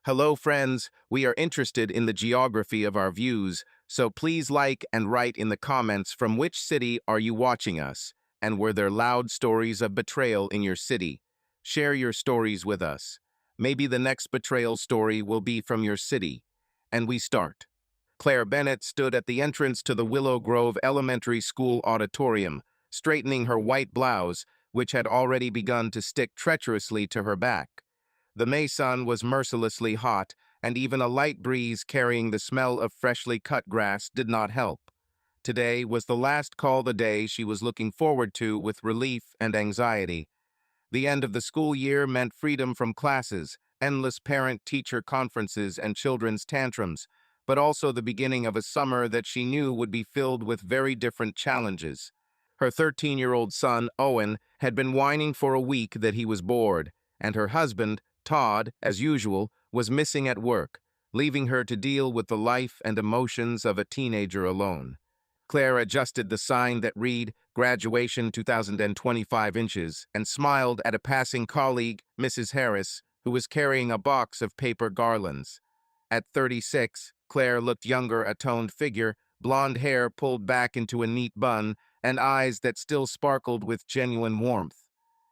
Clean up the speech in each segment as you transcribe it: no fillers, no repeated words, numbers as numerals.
Hello, friends. We are interested in the geography of our views, so please like and write in the comments from which city are you watching us, and were there loud stories of betrayal in your city? Share your stories with us. Maybe the next betrayal story will be from your city. And we start. Claire Bennett stood at the entrance to the Willow Grove Elementary School auditorium, straightening her white blouse, which had already begun to stick treacherously to her back. The May sun was mercilessly hot, and even a light breeze carrying the smell of freshly cut grass did not help. Today was the last call the day she was looking forward to with relief and anxiety. The end of the school year meant freedom from classes, endless parent-teacher conferences, and children's tantrums, but also the beginning of a summer that she knew would be filled with very different challenges. Her 13-year-old son, Owen, had been whining for a week that he was bored, and her husband, Todd, as usual, was missing at work, leaving her to deal with the life and emotions of a teenager alone. Claire adjusted the sign that read, Graduation 2025 inches, and smiled at a passing colleague, Mrs. Harris, who was carrying a box of paper garlands. At 36, Claire looked younger, a toned figure, blonde hair pulled back into a neat bun, and eyes that still sparkled with genuine warmth.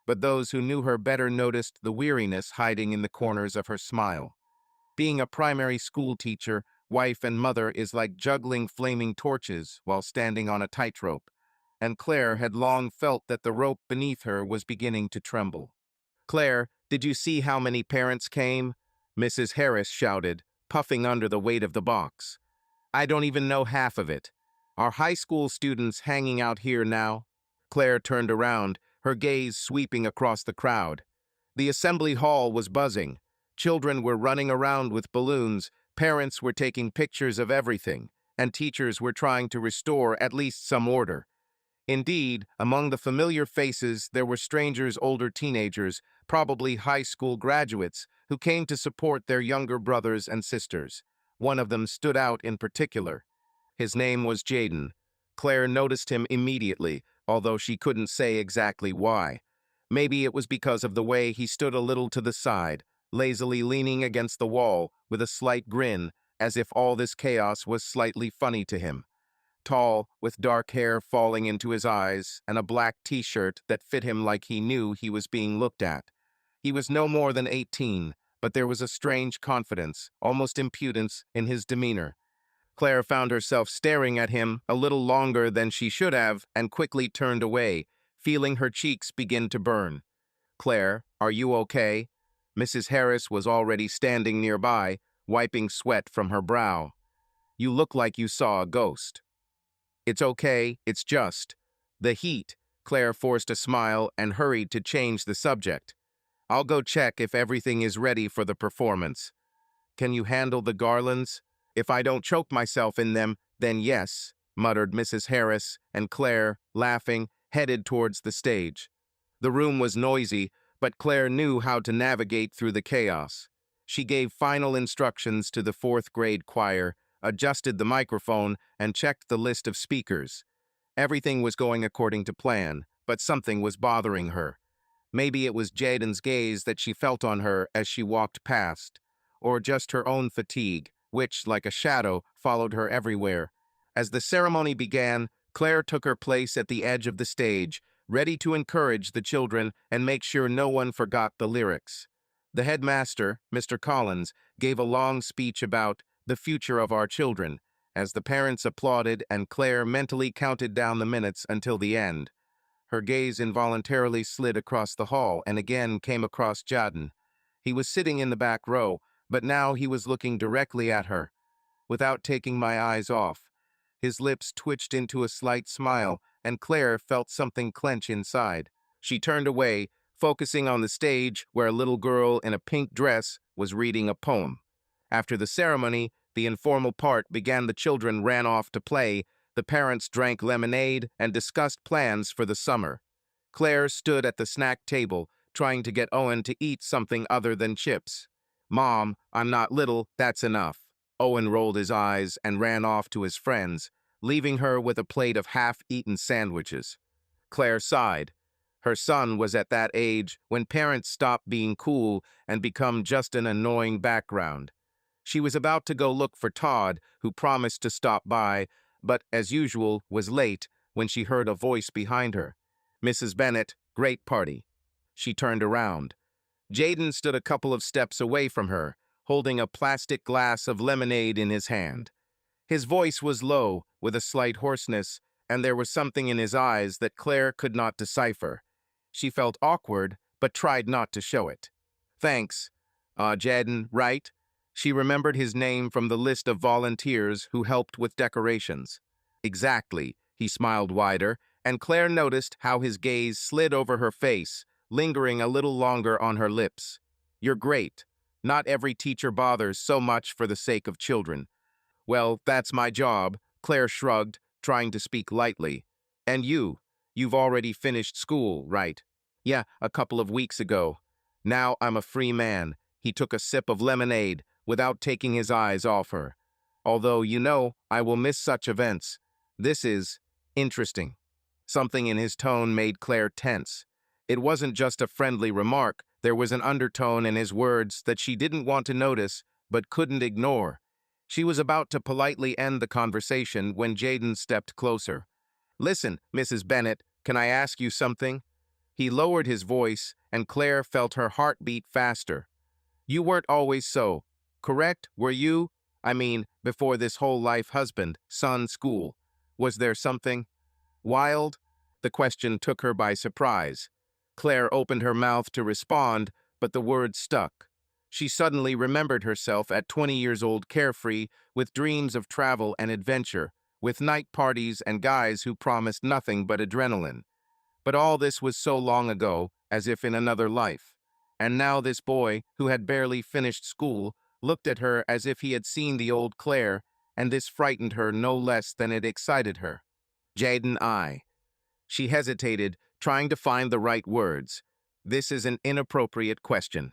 But those who knew her better noticed the weariness hiding in the corners of her smile. Being a primary school teacher, wife and mother is like juggling flaming torches while standing on a tightrope, and Claire had long felt that the rope beneath her was beginning to tremble. "Claire, did you see how many parents came?" Mrs. Harris shouted, puffing under the weight of the box. "I don't even know half of it. Are high school students hanging out here now?" Claire turned around, her gaze sweeping across the crowd. The assembly hall was buzzing. Children were running around with balloons, parents were taking pictures of everything, and teachers were trying to restore at least some order. Indeed, among the familiar faces, there were strangers, older teenagers, probably high school graduates, who came to support their younger brothers and sisters. One of them stood out in particular. His name was Jaden. Claire noticed him immediately, although she couldn't say exactly why. Maybe it was because of the way he stood a little to the side, lazily leaning against the wall with a slight grin, as if all this chaos was slightly funny to him. Tall, with dark hair falling into his eyes, and a black t-shirt that fit him like he knew he was being looked at. He was no more than 18, but there was a strange confidence, almost impudence, in his demeanor. Claire found herself staring at him a little longer than she should have and quickly turned away, feeling her cheeks begin to burn. "Claire, are you okay?" Mrs. Harris was already standing nearby, wiping sweat from her brow. "You look like you saw a ghost." "It's okay, it's just the heat." Claire forced a smile and hurried to change the subject. "I'll go check if everything is ready for the performance. Can you handle the garlands? If I don't choke myself in them, then yes," muttered Mrs. Harris, and Claire, laughing, headed towards the stage. The room was noisy, but Claire knew how to navigate through the chaos. She gave final instructions to the fourth-grade choir, adjusted the microphone, and checked the list of speakers. Everything was going according to plan, but something was bothering her. Maybe it was Jaden's gaze that she felt on her as she walked past, or just her own fatigue, which, like a shadow, followed her everywhere. As the ceremony began, Claire took her place at the edge of the stage, ready to encourage the children and make sure no one forgot the lyrics. The headmaster, Mr. Collins, gave a long speech about the future of our children, as the parents applauded and Claire mentally counted down the minutes until the end. Her gaze involuntarily slid across the hall and again came across Jaden. He was sitting in the back row, but now he was looking directly at her. Without taking my eyes off, his lips twitched into a slight smile, and Claire felt something clench inside. She turned away, focusing on the stage where a little girl in a pink dress was reading a poem. After the ceremony, the informal part began. The children ran off to play, the parents drank lemonade and discussed plans for the summer. Claire stood at the snack table, trying to get Owen to eat something other than chips. "Mom, I'm not little, that's enough." Owen rolled his eyes and ran off to his friends, leaving her with a plate of half-eaten sandwiches. Claire sighed. Her son was at that age when parents stop being cool and become just an annoying background. She was about to go look for Todd, who promised to stop by, but, as usual, was late when she heard a voice behind her. "Mrs. Bennett, great party." She turned around. Jaden stood a couple of steps away from her, holding a plastic glass of lemonade in his hand. His voice was low, with a slight hoarseness, and there was something in his eyes that Claire could not decipher. She felt awkward, but tried not to show it. "Thanks. Jaden, right?" She remembered his name from the list of volunteers who helped with decorations. "Exactly." He smiled wider, and Claire noticed how his gaze slid over her face, lingering a little longer on her lips. "You're great. Not every teacher bothers so much for the sake of children." "Well, that's my job," Claire shrugged, trying to speak lightly. "And you've already finished school, right?" "Yeah, a couple of weeks ago. Now I'm a free man." He took a sip of lemonade without taking his eyes off her. "Although, I will miss such events. This is interesting." Something in his tone made Claire tense. It wasn't just a friendly remark. There was an undertone in his words that she didn't want to notice, but couldn't ignore. She was about to politely end the conversation when Jaden stepped closer. "Listen, Mrs. Bennett, can I ask you something?" He lowered his voice, and Claire felt her heart beat faster. "You weren't always so, correct? Were you? I mean, before this whole life husband, son, school. Was there something wild?" The question took her by surprise. Claire opened her mouth to respond, but the words stuck. She suddenly remembered herself at 20 years old, carefree, with dreams of travel and adventure, with night parties and guys who promised nothing but adrenaline. But all this was so long ago, as if in another life. And now this boy, who had barely finished school, looked at her as if he had seen the old Claire, and this frightened her no less than it excited her. "Jaden, She hesitated, trying to find the right words. "This is an inappropriate question."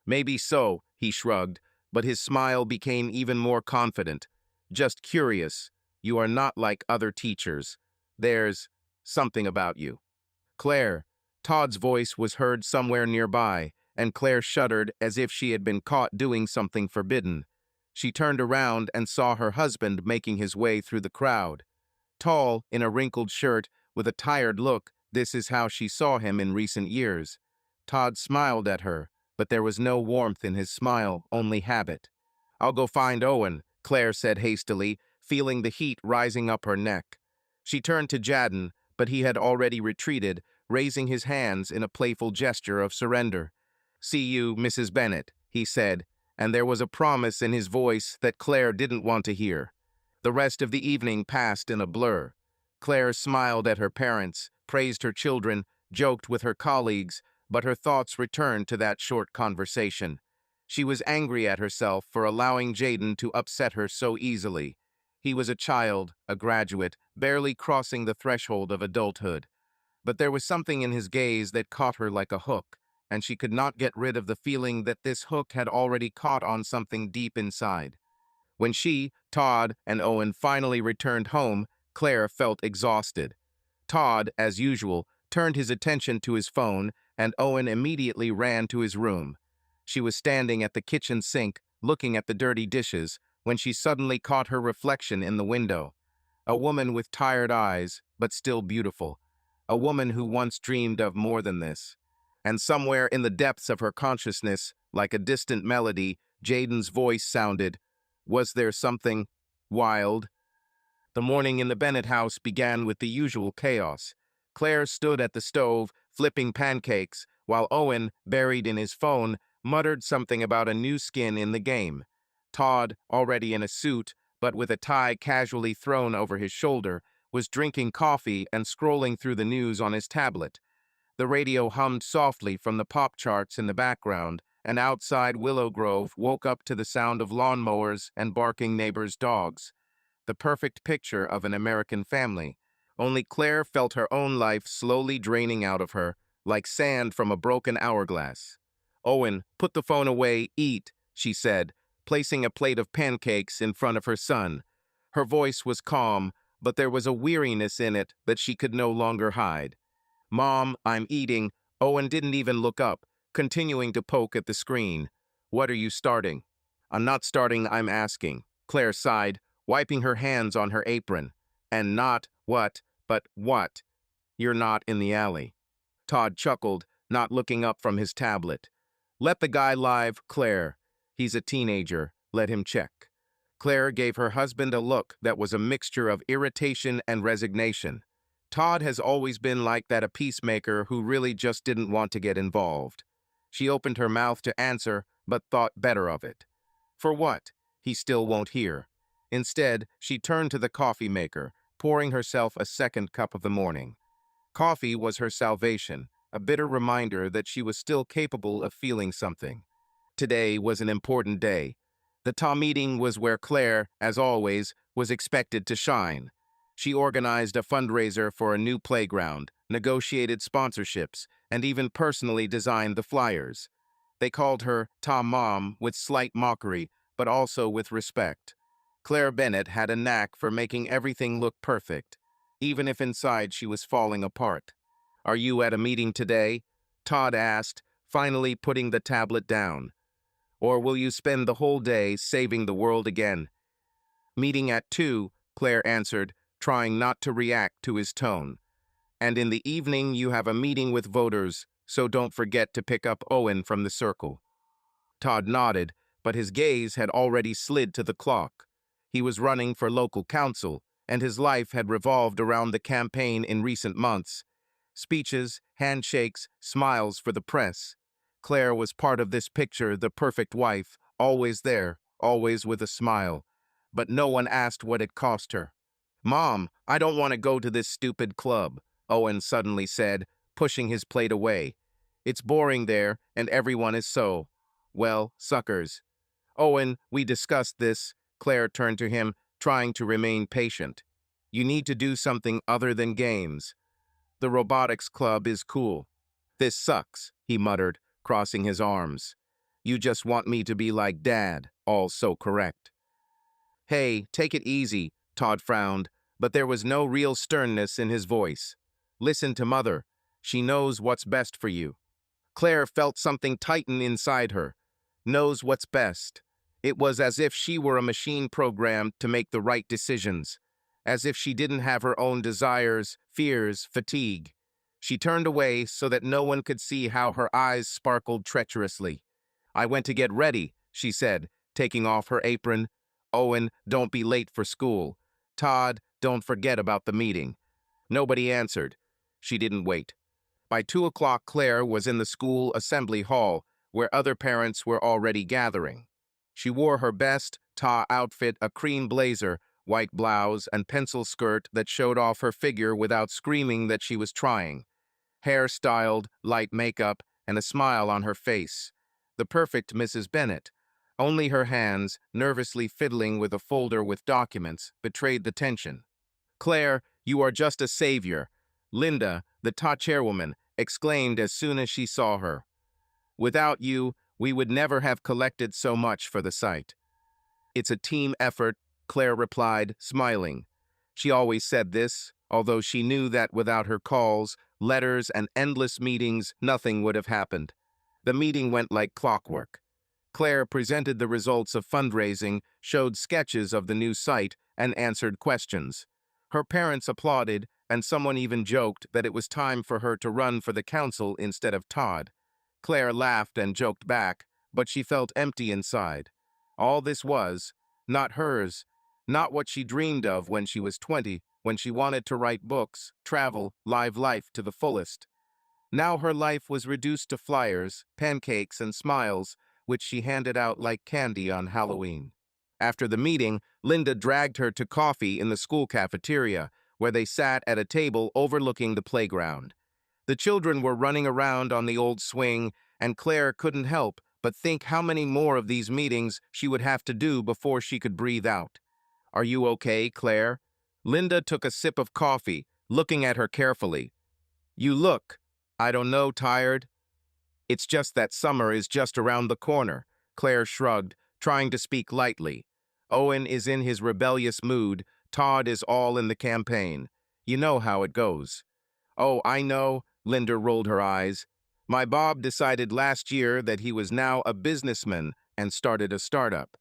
"Maybe so," he shrugged, but his smile became even more confident. "Just curious. You are not like other teachers. There's something about you." "Claire." Todd's voice was heard somewhere nearby, and Claire shuddered as if she had been caught doing something forbidden. She turned around and saw her husband making his way through the crowd. Tall, in a wrinkled shirt, with a tired look, this is how she saw him in recent years. Todd smiled at her, but there was no warmth in his smile, only habit. "I'll go find Owen," Claire said hastily, feeling the heat rising up her neck. She turned to Jaden, but he had already retreated, raising his hands in a playful gesture of surrender. "See you, Mrs. Bennett," he said, and there was a promise in his voice that Claire didn't want to hear. The rest of the evening passed in a blur. Claire smiled at her parents, praised her children, joked with her colleagues, but her thoughts returned to that short conversation. She was angry at herself for allowing Jaden to upset her so easily. He was a child, a graduate, barely crossing the threshold of adulthood. But there was something in his gaze that caught her like a hook, and she could not get rid of the feeling that this hook had already caught on something deep inside. When she, Todd, and Owen finally returned home, Claire felt exhausted. Todd, as usual, turned his attention to his phone, and Owen immediately ran to his room. She was standing at the kitchen sink, looking at the dirty dishes, when she suddenly caught her reflection in the window. A woman with tired eyes, but still beautiful. A woman who once dreamed of more than this. And somewhere in the depths of her consciousness, like a distant melody, Jaden's voice sounded. Was there something wild? The morning in the Bennett house began with the usual chaos. Claire stood at the stove, flipping pancakes, while Owen, buried in his phone, muttered something about a new skin in the game. Todd, already in a suit, but with a tie casually thrown over his shoulder, was drinking coffee and scrolling through the news on his tablet. The radio hummed softly from the pop charts in the background, and outside Willow Grove woke up to the sound of lawnmowers and barking neighbors' dogs. The perfect picture of an American family. Only Claire felt her own life slowly draining out of her, like sand from a broken hourglass. "Owen, put the phone away, eat," she said, placing a plate of pancakes in front of her son. Her voice was calm, but there was a weariness in it that she could no longer hide. Mom, I'm eating. Owen didn't even look up, continuing to poke at the screen. What are you starting? I'm not starting, I'm asking. Claire sighed, wiping her hands on her apron. And not what, but what? You're not in the alley. Todd chuckled, not looking up from his tablet. Let the guy live, Claire. He's a teenager. Let him check. Claire gave her husband a look that was a mixture of irritation and resignation. Todd has always been like that, a peacemaker who really just didn't want to get involved. She opened her mouth to answer, but thought better of it. For what? He still won't hear. Instead, she turned to the coffee maker, pouring herself a second cup of the morning. Coffee was her salvation, a bitter reminder that she was still capable of feeling something. Today was an important day. The TA meeting was where Claire, as always, was expected to shine. She organized a fundraiser for a new playground, negotiated sponsorships, and even personally designed the flyers. They called her Ta Mom with slight mockery, but also with respect. Claire Bennett had a knack for making everything look perfect, even if inside she was falling apart. Are you at a meeting today? Todd asked, finally putting the tablet down. Or will you spend the whole day saving the world again? Meeting at 2, Claire answered, trying not to react to his tone. And in the evening you have a meeting with voters, so don't forget to pick up Owen from the circle. Todd nodded, but his gaze had already slid to the clock. He was running for local council, and his life had revolved around the campaign in recent months. Speeches, handshakes, smiles for the press. Claire was part of this picture, the perfect wife, always there, always with a smile. But no one asked what it cost her. Mom, I don't want to go to this stupid club, Owen suddenly said, pushing his plate away. It's boring there, and everyone is so, well, suckers. Owen, we discussed this. Claire turned to him, trying to remain patient. You need to do something other than games. The robotics club is cool. This sucks, he muttered, crossing his arms. You just want me to be like Dad, all so correct. Hey, take it easy, Todd frowned, but there was no real sternness in his voice. Listen to Mother. She knows what's best for you. Claire felt something tighten inside her. Knows what's best. It was as if she were a machine programmed to make the right decisions, as if she didn't have her own desires, fears, fatigue. She turned away so that no one could see how her eyes sparkled treacherously. I went to get ready, she said, taking off her apron. Owen, don't be late for school. Todd, don't forget about the meeting. Nobody answered. She didn't wait. By 2 o'clock, Claire was in the school assembly hall, where other parents were already gathering. She wore her best TA outfit, a cream blazer, white blouse, and pencil skirt that showed off her figure without screaming that she was trying. Hair styled, light makeup, and a smile on her face. The perfect Mrs. Bennett. Only her hands, nervously fiddling with a folder with documents, betrayed the tension. Claire, you are just a savior. Linda, the TA chairwoman, exclaimed as soon as she saw her. Without you, we would never have collected so much for the site. It's a team effort, Claire replied, smiling. She always said this, although she knew that without her calls, letters, and endless meetings, nothing would have happened. The meeting went like clockwork. Claire presented the results of fundraising, showed sketches of the new site, and answered questions. Her parents applauded, and someone even joked that it was time for her to run for the council instead of Todd. Claire laughed and joked back, but she felt empty inside. All this was, not hers, not what she dreamed of when she was 20, when she wanted to write books, travel, live life to the fullest. Now her life was reduced to flyers, pancakes, and smiles, which she handed out like candy on Halloween. After the meeting, Linda dragged her to coffee in the school cafeteria, where they sat at a table overlooking the playground. The children were running around on the old swing, and Claire couldn't help but think how many more of these meetings she would have to do before she could breathe out. Are you okay, Claire? Linda took a sip of coffee, looking at her carefully. You look, I don't know, tired. It's just that summer is just around the corner, Claire shrugged, trying to speak lightly. Owen is in his rebellious mood, Todd is all in the campaign. You know how it goes. Oh, I know, Linda rolled her eyes. My Bob decided last year that he was now a businessman and started a startup.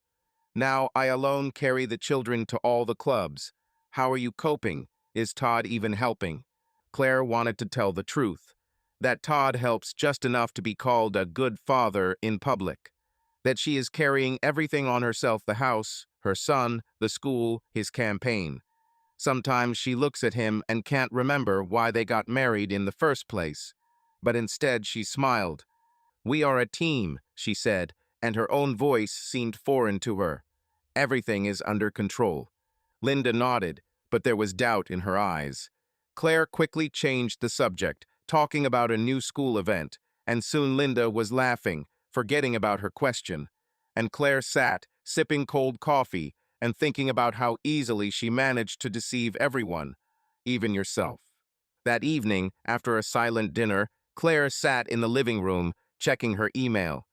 Now I alone carry the children to all the clubs. How are you coping? Is Todd even helping? Claire wanted to tell the truth. That Todd helps just enough to be called a good father in public. That she is carrying everything on herself, the house, her son, the school, his campaign. Sometimes she looks at him and can't remember why they got married in the first place. But instead she smiled. We are a team, she said, and her own voice seemed foreign to her. Everything is under control. Linda nodded, but there was doubt in her eyes. Claire quickly changed the subject, talking about a new school event, and soon Linda was laughing, forgetting about her question. And Claire sat, sipping cold coffee, and thinking about how easily she managed to deceive everyone, even yourself. That evening, after a silent dinner, Claire sat in the living room, checking her email.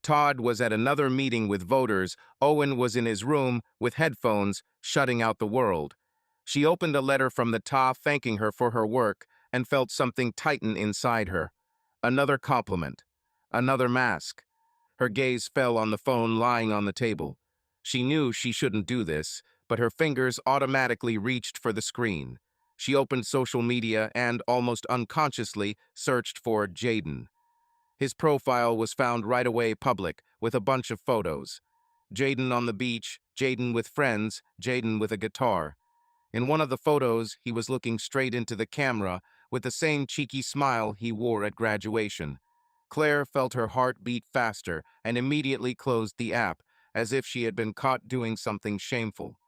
Todd was at another meeting with voters. Owen was in his room with headphones, shutting out the world. She opened a letter from the top thanking her for her work and felt something tighten inside her. Another compliment. Another mask. Her gaze fell on the phone lying on the table. She knew she shouldn't do this, but her fingers automatically reached for the screen. She opened social media and, almost unconsciously, searched for Jaden. His profile was found right away public, with a bunch of photos. Jaden on the beach, Jaden with friends, Jaden with a guitar. In one of the photos, he was looking straight into the camera with the same cheeky smile he wore at graduation. Claire felt her heart beat faster and immediately closed the app, as if she had been caught doing something shameful.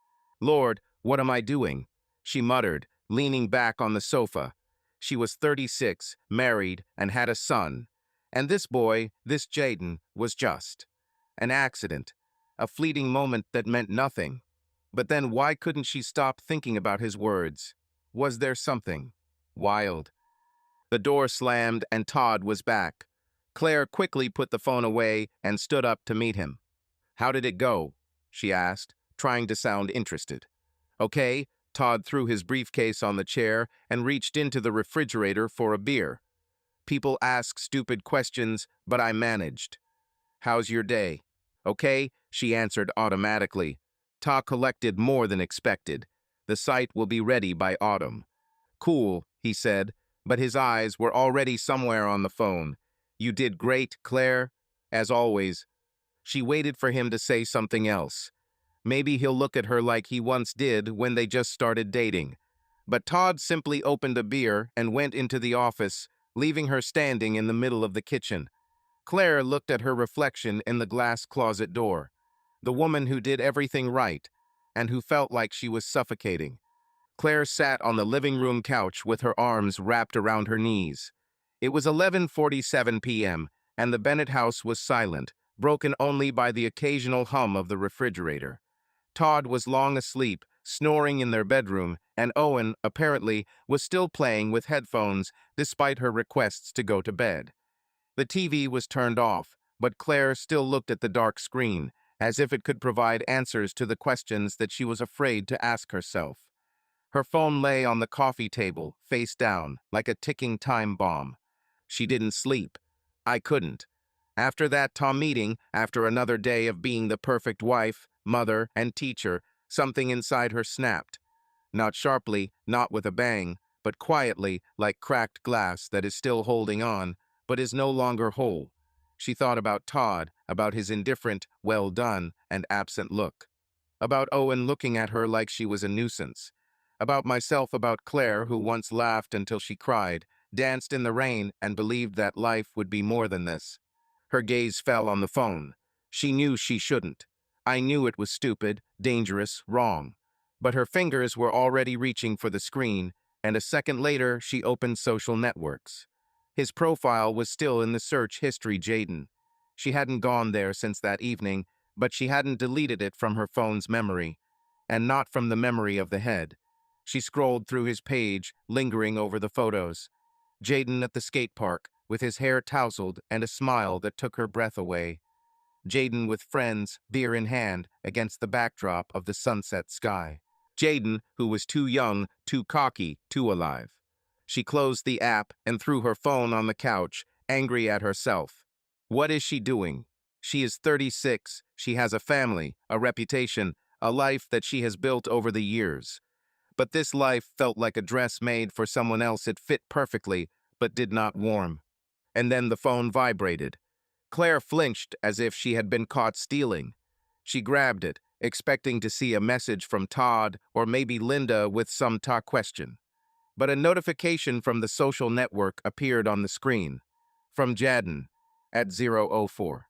Lord, what am I doing? She muttered, leaning back on the sofa. She was 36, married, and had a son. And this boy, this Jaden, was just an accident, a fleeting moment that meant nothing. But then why couldn't she stop thinking about his words? Was there something wild? The door slammed and Todd was back. Claire quickly put the phone away and stood up to meet him. How did it go? She asked, trying to sound interested. Okay, Todd threw his briefcase on the chair and reached into the refrigerator for a beer. People ask stupid questions, but I managed. How's your day? Okay, she answered automatically. Ta collected more than expected. The site will be ready by autumn. Cool, he said, but his eyes were already somewhere on the phone. You did great, Claire. As always. She waited for him to say something else. Maybe he'll look at her like he once did when they just started dating. But Todd simply opened a beer and went into the office, leaving her standing in the middle of the kitchen. Claire looked at her reflection in the glass closet door. The woman who did everything right, and who felt like she was suffocating. Claire sat on the living room couch with her arms wrapped around her knees. It was 11:47 p.m., and the Bennett house was silent, broken only by the occasional hum of the refrigerator. Todd was long asleep, snoring in their bedroom, and Owen, apparently, was still playing with headphones despite her requests to go to bed. The TV was turned off, but Claire still looked at the dark screen, as if it could provide answers to the questions that she was afraid to ask herself. Her phone lay on the coffee table, face down, like a ticking time bomb. She didn't sleep. I couldn't. After that Tom meeting, after another day of being the perfect wife, mother, and teacher, something inside her snapped. Not sharply, not with a bang, but quietly, like cracked glass that is still holding on, but is no longer whole. She thought about Todd, about his indifferent, well done, and absent look. About Owen looking at her like she was a nuisance. About myself, about Claire, who once laughed until she cried, danced in the rain, and believed that life would be more than this. Her gaze fell on the phone. She knew she shouldn't. I knew it was stupid, dangerous, wrong. But her fingers were already reaching for the screen, and a second later she opened social networks. His profile was still in the search history, Jaden. She hadn't gone there since that evening, but she hadn't deleted it from her phone's memory, and not from the memory of the head. She scrolled through his page, lingering over the photos. Jaden at the skate park, with his hair tousled and a smile that took her breath away. Jaden with friends, beer in hand, against the backdrop of the sunset sky. Jaden, who was too young, too cocky, too alive. She closed the app and threw her phone on the couch, angry at herself. What is she doing? She is 36, she has a family, a reputation, a life that she has built over the years. But this life felt like a dress made for someone else. It fit perfectly, but did not warm. And then the phone vibrated. Claire flinched as if she had been caught stealing. She grabbed it, expecting to see a message from Todd or maybe Linda with some question. But a notification from the social network appeared on the screen. From Jadden, at 004.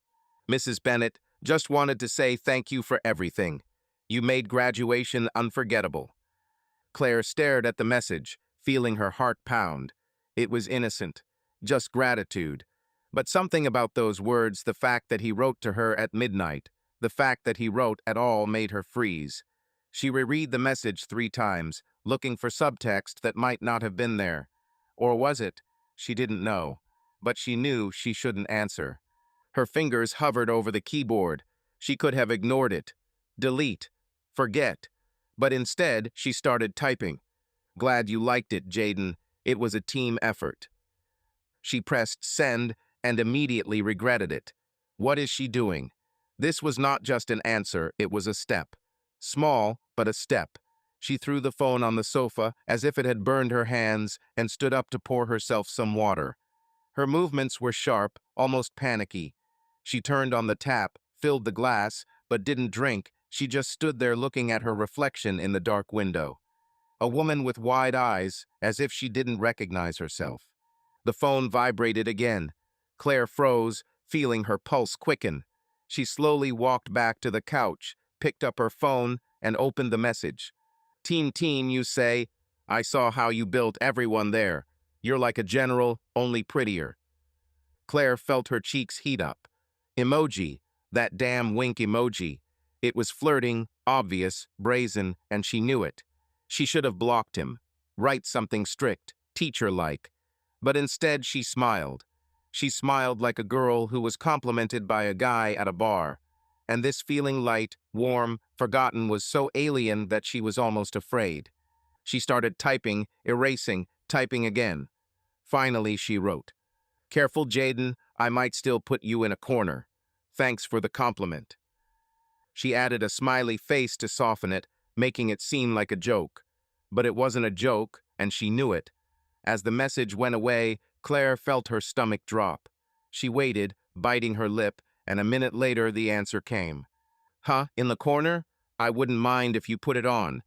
Mrs. Bennett, just wanted to say thank you for everything. You made graduation unforgettable. Claire stared at the message, feeling her heart pound. It was innocent, just gratitude. But something about those words, the fact that he wrote to her at midnight, the fact that he wrote at all made her freeze. She reread the message 3 times, looking for subtext that might not have been there. Or was it? She didn't know. But she knew she shouldn't answer. Her fingers hovered over the keyboard. She could have ignored it. Delete. Forget. But instead, she started typing. Glad you liked it, Jaden. It was a team effort. She pressed send and immediately regretted it. What is she doing? This was not just an answer, it was a step. Small, but a step. She threw the phone on the sofa as if it had burned her hands and stood up to pour herself some water. Her movements were sharp, almost panicky. She turned on the tap, filled the glass, but didn't drink. She just stood there looking at her reflection in the dark window. A woman with wide eyes, as if she didn't recognize herself. The phone vibrated again. Claire froze, feeling her pulse quicken. She slowly walked back to the couch, picked up her phone, and opened the message. Teen, you say, I saw how you built everyone there. You're like a general, only prettier. Claire felt her cheeks heat up. Emoji, that damn wink emoji. It was flirting, obvious, brazen, and she knew it. She should have blocked him. Write something strict, teacher-like. But instead she smiled. She smiled like a girl who was complimented by a guy at a bar. And this feeling light, warm, forgotten was so alien that she was almost afraid. She started typing, erasing, typing again. Finally she wrote, Careful, Jaden, I might still put you in a corner. Thanks for the compliment. She added a smiley face to soften it, making it seem like a joke. But it wasn't a joke, and she knew it. As the message went away, Claire felt her stomach drop. She waited, biting her lip, and a minute later the answer came. Huh, in the corner? I wouldn't mind if you put it on.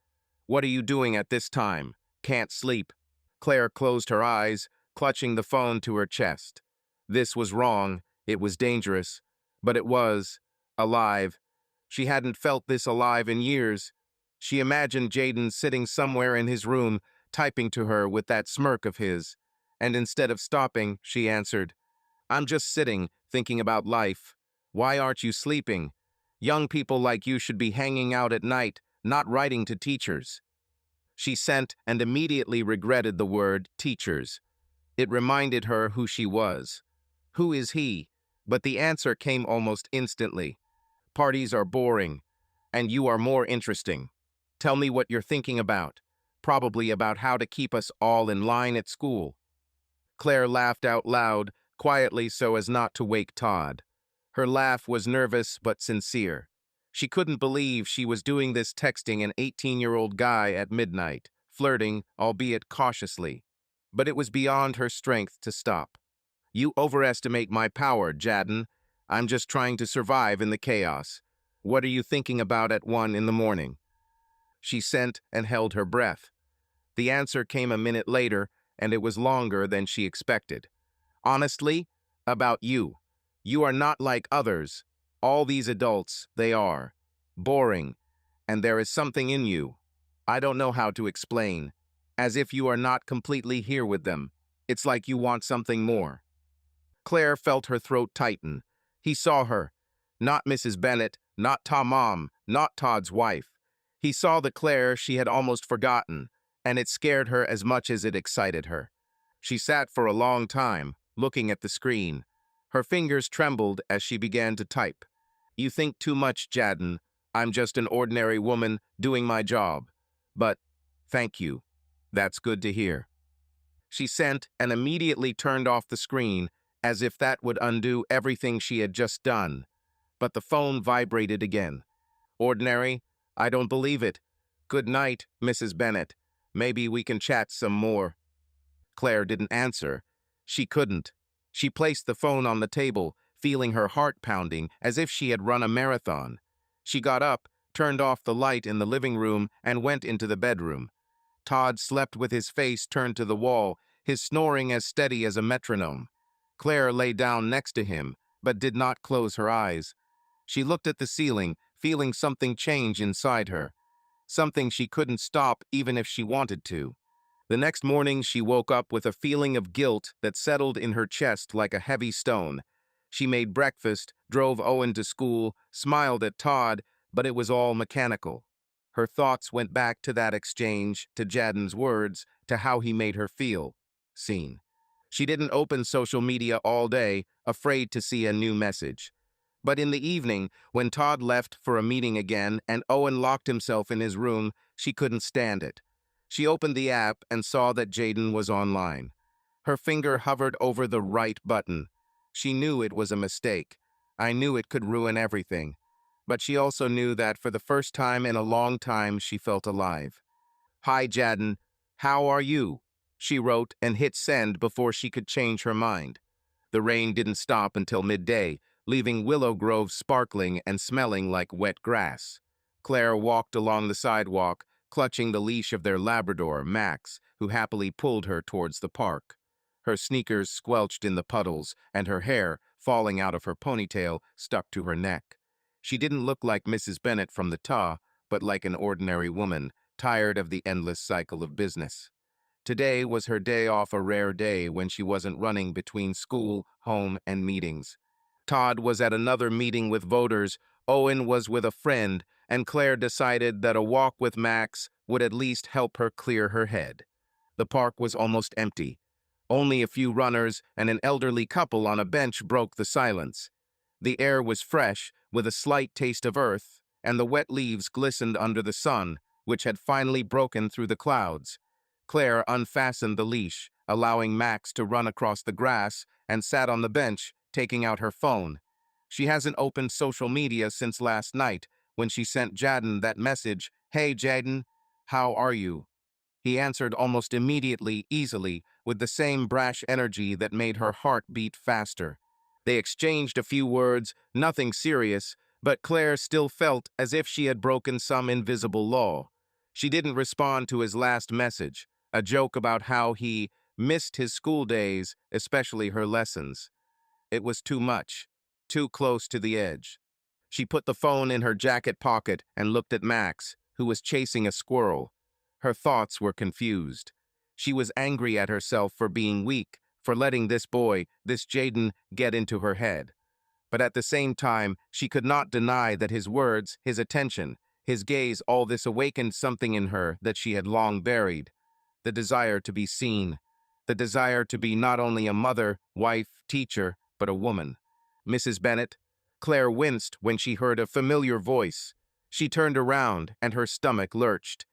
What are you doing at this time? Can't sleep. Claire closed her eyes, clutching the phone to her chest. This was wrong, it was dangerous, but it was alive. She hadn't felt this alive in years. She imagined Jaden sitting somewhere in his room, typing to her with that smirk of his. And instead of stopping, she answered, I'm just sitting, thinking about life. Why aren't you sleeping? Young people like you should be hanging out at night, not writing to teachers. She sent and immediately regretted the word teachers. It reminded her who she was. Who is he? But the answer came almost instantly. Parties are boring, and you are more interesting. Tell me what you're thinking about. Probably about how to keep us all in line at school. Claire laughed out loud, quietly so as not to wake Todd. Her laugh was nervous but sincere. She couldn't believe she was doing this, texting an 18-year-old guy at midnight, flirting, albeit cautiously. But it was beyond her strength to stop. You overestimate my power, Jadden. I'm just trying to survive in the chaos. What are you thinking about at 1 in the morning? She sent and held her breath. The answer came a minute later, and it was longer than she expected. Honestly, about you. You are not like others. All these adults, they are. Boring. And there is something in you. I don't know how to explain. As if you are not completely here with them. It's like you want something more. Claire felt her throat tighten. He saw her. Not Mrs. Bennett, not Mom, not Todd's wife. He saw the Claire she had almost forgotten, and it scared her as much as it excited her. She sat for a long time, looking at the screen. Her fingers trembled as she began to type. You think too much, Jadden. I'm just an ordinary woman doing my job. But, thank you. That's good to hear. She sent and immediately turned off the screen, as if that would undo everything she had just done. But the phone vibrated again. Ordinary? I don't believe it. Good night, Mrs. Bennett. Maybe we can chat some more. Claire didn't answer. She couldn't. She placed the phone on the table, feeling her heart pounding as if she had run a marathon. She got up, turned off the light in the living room, and went into the bedroom. Todd slept with his face turned to the wall, his snoring as steady as a metronome. Claire lay down next to him, but did not close her eyes. She looked at the ceiling, feeling something change inside her. Something she couldn't stop even if she wanted to. The next morning, she woke up with a feeling of guilt that settled in her chest like a heavy stone. She made breakfast, drove Owen to school, smiled at Todd, but it was all mechanical. Her thoughts went back to that exchange, to Jadden's words, to how he made her feel seen. She didn't open social media all day, afraid to see a new message. But in the evening, when Todd left for a meeting again and Owen locked himself in his room, she couldn't stand it. She opened the app and saw that Jaden was online. Her finger hovered over the right button. She knew it was a mistake. I knew it could ruin everything. But she also knew that for the first time in a long time she felt alive. Hi, Jaden. How are you? She wrote and hit send before she could change her mind. The rain didn't stop until midday, leaving Willow Grove sparkling and smelling like wet grass. Claire walked along the sidewalk, clutching the leash of their Labrador, Max, who happily pulled her towards the park. Her sneakers squelched in the puddles, and her hair, falling out of her ponytail, stuck to her neck. She didn't look like Mrs. Bennett from the TA, but like an ordinary woman, tired of the endless cycle of business. Today was her day off, a rare day when she wasn't running between school, home, and meetings. Todd was at another meeting with voters, Owen was with a friend, and Claire decided that a walk with Max would at least help her clear her head. The park was almost empty. Only a few runners and an elderly couple on a bench broke the silence. The air was fresh, with a slight taste of earth, and the wet leaves glistened under the sun, which had finally broken through the clouds. Claire unfastened the leash, allowing Max to run across the grass, and sat on the bench, taking out her phone. She hasn't opened social media since last night, when she sent Jaden that message, "Hey, Jaden, how are you?" He answered almost immediately, easily, with the same brash energy that made her heart beat faster. They exchanged a few words, nothing serious, but Claire still felt as if she had broken some invisible law. She didn't respond to his last message, a joke about how he missed his school days, especially her lessons. It was too much, too close to the edge. She put the phone in her jacket pocket and looked at Max, who was chasing a squirrel. Her thoughts were confused. She was angry at herself for being weak, for letting this boy, this Jaden, get into her head. But at the same time, she could not deny that his words, his attention, his gaze, all this awakened something in her that she had long buried. The desire to be seen. The desire to be not only a mother, wife, teacher, but a woman. Mrs. Bennett. Claire winced when she heard a familiar voice. She turned around, and her stomach lurched.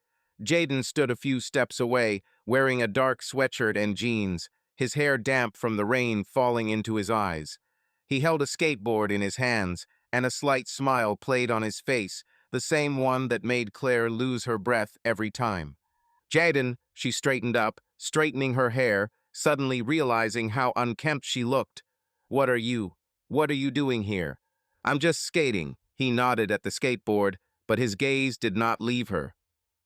Jaden stood a few steps away, wearing a dark sweatshirt and jeans, his hair damp from the rain falling into his eyes. He held a skateboard in his hands, and a slight smile played on his face, the same one that made Claire lose her breath every time. Jaden, she straightened up, straightening her hair, suddenly realizing how unkempt she looked. What are you? What are you doing here? I'm just skating. He nodded at the skateboard, but his gaze did not leave her.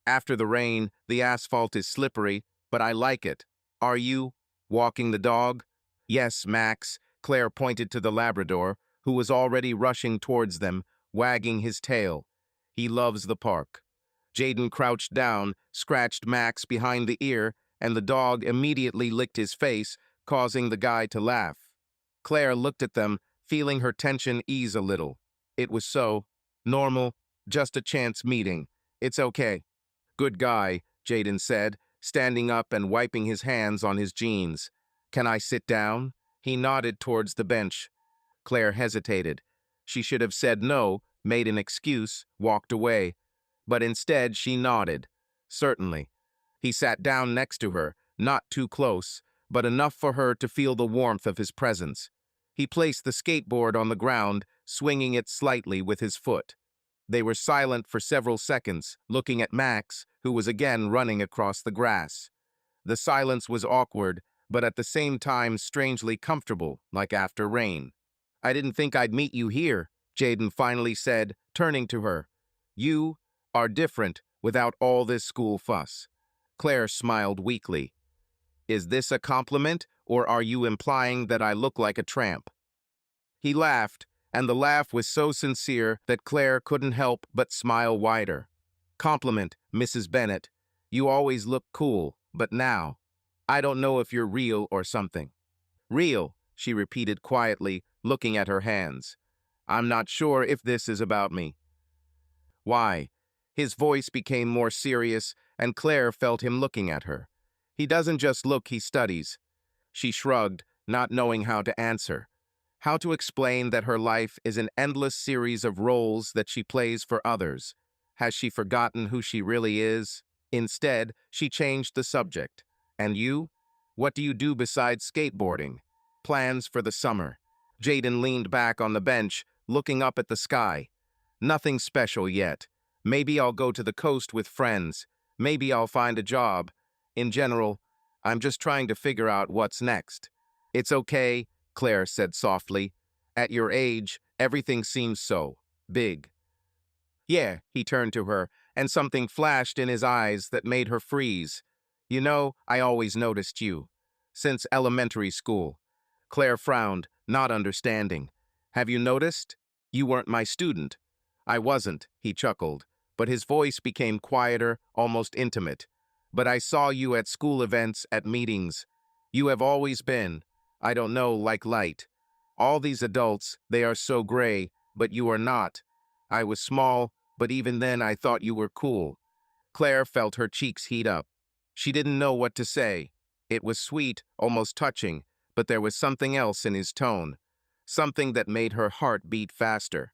After the rain, the asphalt is slippery, but I like it. Are you? Walking the dog? Yes, Max. Claire pointed to the Labrador, who was already rushing towards them, wagging his tail. He loves the park. Jaden crouched down, scratched Max behind the ear, and the dog immediately licked his face, causing the guy to laugh. Claire looked at them, feeling her tension ease a little. It was so normal, just a chance meeting. It's okay. Good guy, Jaden said, standing up and wiping his hands on his jeans. Can I sit down? He nodded towards the bench. Claire hesitated. She should have said no, made an excuse, walked away. But instead she nodded. Certainly. He sat down next to her, not too close, but enough for her to feel the warmth of his presence. He placed the skateboard on the ground, swinging it slightly with his foot. They were silent for several seconds, looking at Max, who was again running across the grass. The silence was awkward, but at the same time strangely comfortable, like after rain. "I didn't think I'd meet you here," Jaden finally said, turning to her. "You are different without all this school fuss." Claire smiled weakly. "Is this a compliment, or are you implying that I look like a tramp?" He laughed, and the laugh was so sincere that Claire couldn't help but smile wider. "Compliment, Mrs. Bennett. You always look cool, but now, I don't know if you're real or something." "Real," she repeated quietly, looking at her hands. "I'm not sure if this is about me." "Why?" His voice became more serious, and Claire felt him looking at her. "He doesn't just look, he studies." She shrugged, not knowing how to answer. How to explain that her life is an endless series of roles that she plays for others. Has she forgotten who she really is? Instead, she changed the subject. "And you? What do you do besides skateboarding? Plans for the summer?" Jaden leaned back on the bench, looking up at the sky. "Nothing special yet. Maybe I'll go to the coast with friends. Maybe I'll find a job. In general, I'm just trying to figure out what's next." "It's okay," Claire said softly. "At your age, everything seems so big." "Yeah," he turned to her, and something flashed in his eyes that made her freeze. "You know, I always noticed you. Since elementary school." Claire frowned, not understanding. "Have you noticed? You weren't my student." "I wasn't," he chuckled, but his voice became quieter, almost intimate. "But I saw you at school events, at meetings. You have always been, I don't know, like light. All these adults, they are so gray, but you are not. I was small, but even then I thought you were cool." Claire felt her cheeks heat up. She didn't know what to say. It was sweet, almost touching, but there was something else in his tone. Something that made her heart beat faster.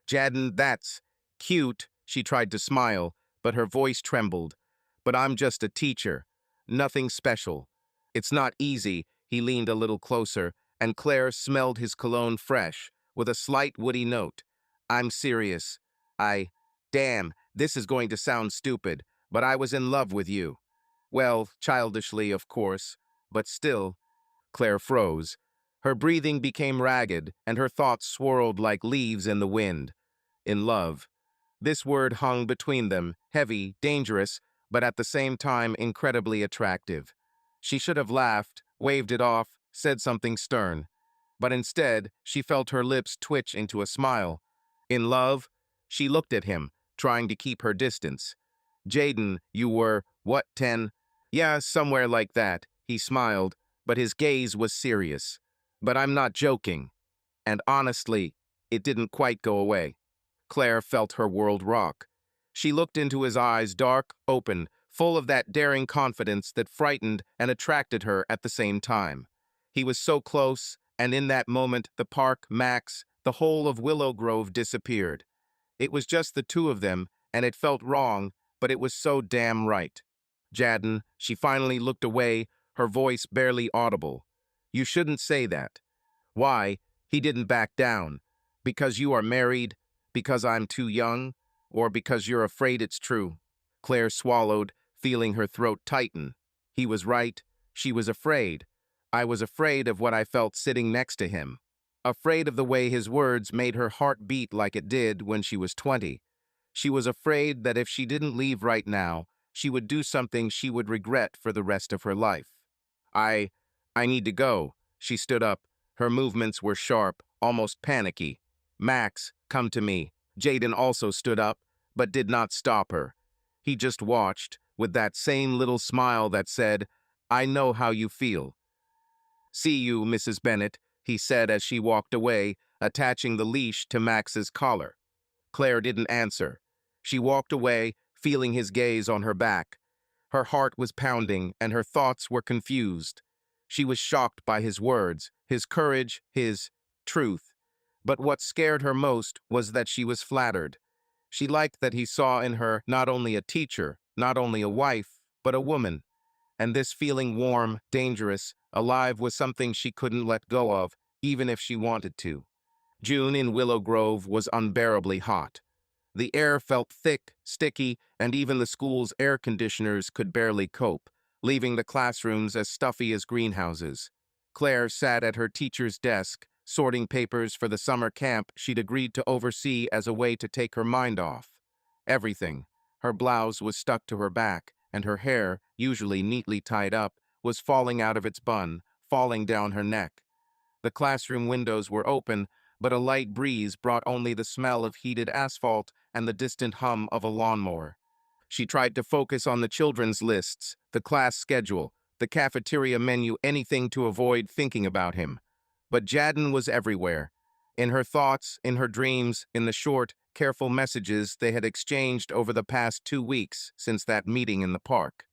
"Jaden, that's cute," she tried to smile, but her voice trembled. "But I'm just a teacher. Nothing special." "It's not easy." He leaned a little closer, and Claire smelled his cologne fresh, with a slight woody note. "I'm serious. Damn, this is going to sound stupid, but I was in love with you." "Well, childishly, of course, but still." Claire froze. Her breathing became ragged, and her thoughts swirled like leaves in the wind. In love. This word hung between them, heavy, dangerous, but at the same time incredibly attractive. She should have laughed, waved it off, said something stern. But instead, she felt her lips twitch into a smile. "In love?" She looked at him, trying to keep her distance. "Jaden, you were, what, 10? "Yeah, somewhere like that." He smiled, but his gaze was serious. "But I'm not joking." And honestly, it didn't quite go away. Claire felt her world rock. She looked into his eyes, dark, open, full of that daring confidence that frightened and attracted her at the same time. He was so close, and in that moment, the park, Max, the whole of Willow Grove disappeared. It was just the two of them, and it felt wrong, but it was so damn right. "Jaden," she finally looked away, her voice barely audible. "You shouldn't say that." "Why?" He didn't back down. "Because you are married? Because I'm too young? Or because you're afraid it's true?" Claire swallowed, feeling her throat tighten. He was right. She was afraid. I was afraid of what I felt sitting next to him. Afraid of the way his words made her heart beat like it did when she was 20. She was afraid that if she didn't leave right now, she would do something she would regret for the rest of her life. I I need to go." She stood up. Her movements were sharp, almost panicky. "Max, come to me." Jaden also stood up, but did not stop her. He just watched, with that same little smile that said, "I know how you feel." "See you, Mrs. Bennett," he said as she walked away, attaching the leash to Max's collar. Claire didn't answer. She walked away, feeling his gaze on her back. Her heart was pounding, and her thoughts were confused. She was shocked by his words, his courage, his truth. But what scared her most was that she was flattered. She liked that he saw in her not only a teacher, not only a wife, but a woman. And this feeling warm, dangerous, alive was something she couldn't let go of, even if she wanted to. June in Willow Grove was unbearably hot. The air felt thick, sticky, and even the school's air conditioners could barely cope, leaving the classrooms as stuffy as greenhouses. Claire sat at her teacher's desk, sorting papers for the summer camp she'd agreed to oversee as a way to take her mind off. Everything. Her blouse was stuck to her back, and her hair, usually neatly tied up, was falling out of its bun, falling down her neck. The classroom windows were open, but a light breeze brought only the smell of heated asphalt and the distant hum of a lawnmower. She tried to focus on the children's lists, the class schedule, the cafeteria menu, anything to avoid thinking about him. But Jadden was everywhere. In her thoughts, in her dreams, in the short, careful messages they had exchanged over the past 2 weeks since that meeting in the park.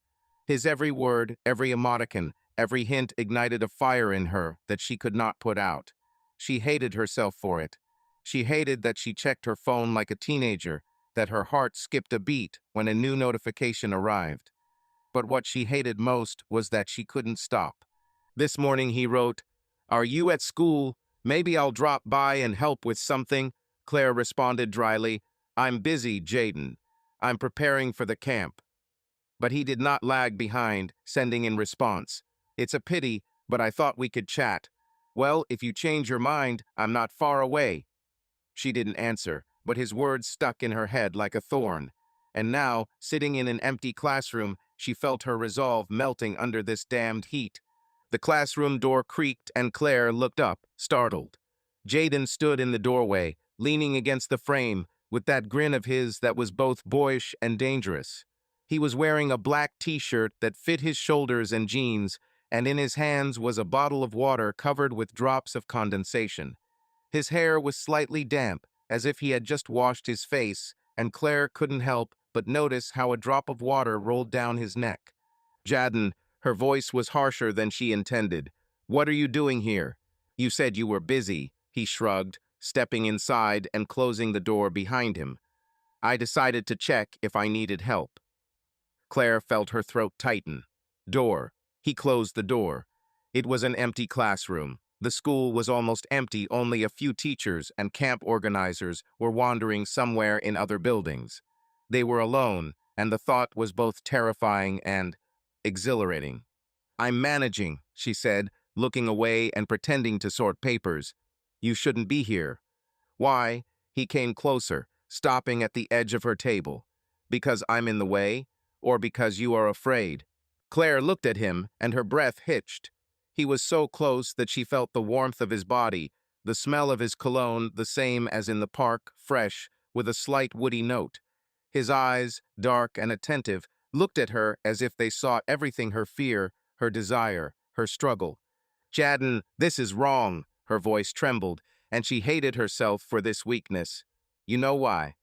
His every word, every emoticon, every hint ignited a fire in her that she could not put out. She hated herself for it. She hated that she checked her phone like a teenager, that her heart skipped a beat when a new notification arrived. But what she hated most was that she couldn't stop. This morning he wrote, "Are you at school? Maybe I'll drop by and help with something." Claire responded dryly, "I'm busy, Jaden. I'm preparing for the camp." But he did not lag behind, sending in response, "It's a pity, but I thought we could chat. Well, if you change your mind, I'm not far away." She didn't answer, but his words stuck in her head like a thorn. And now, sitting in an empty classroom, she felt her resolve melting under this damned heat. The classroom door creaked and Claire looked up, startled. Jaden stood in the doorway, leaning against the frame, with that grin of his that was both boyish and dangerous. He was wearing a black t-shirt that fit his shoulders and jeans, and in his hands was a bottle of water covered with drops of condensation. His hair was slightly damp, as if he had just washed his face, and Claire couldn't help but notice how a drop of water rolled down his neck. "Jadden," her voice was harsher than she intended. "What are you doing here?" "You said you were busy," he shrugged, stepping inside and closing the door behind him. "I decided to check if I needed help." Claire felt her throat tighten. Door. He closed the door. It was an empty classroom. The school was almost empty, only a few teachers and camp organizers were wandering somewhere in other buildings. They were alone, and the thought was both terrifying and exhilarating. "I'm managing," she said, looking away and pretending to sort papers. "You shouldn't be here." "Why?" He came closer, stopping at the edge of her table. "Because I'm in the way? Or because you are afraid?" Claire looked at him, and her breath hitched. He was so close that she felt the warmth of his body, the smell of his cologne the same as in the park, fresh, with a slight woody note. His eyes, dark and attentive, looked at her as if they saw everything: her fear, her desire, her struggle. "Jadden, this is wrong." Her voice trembled, and she hated herself for this weakness. "You know why?"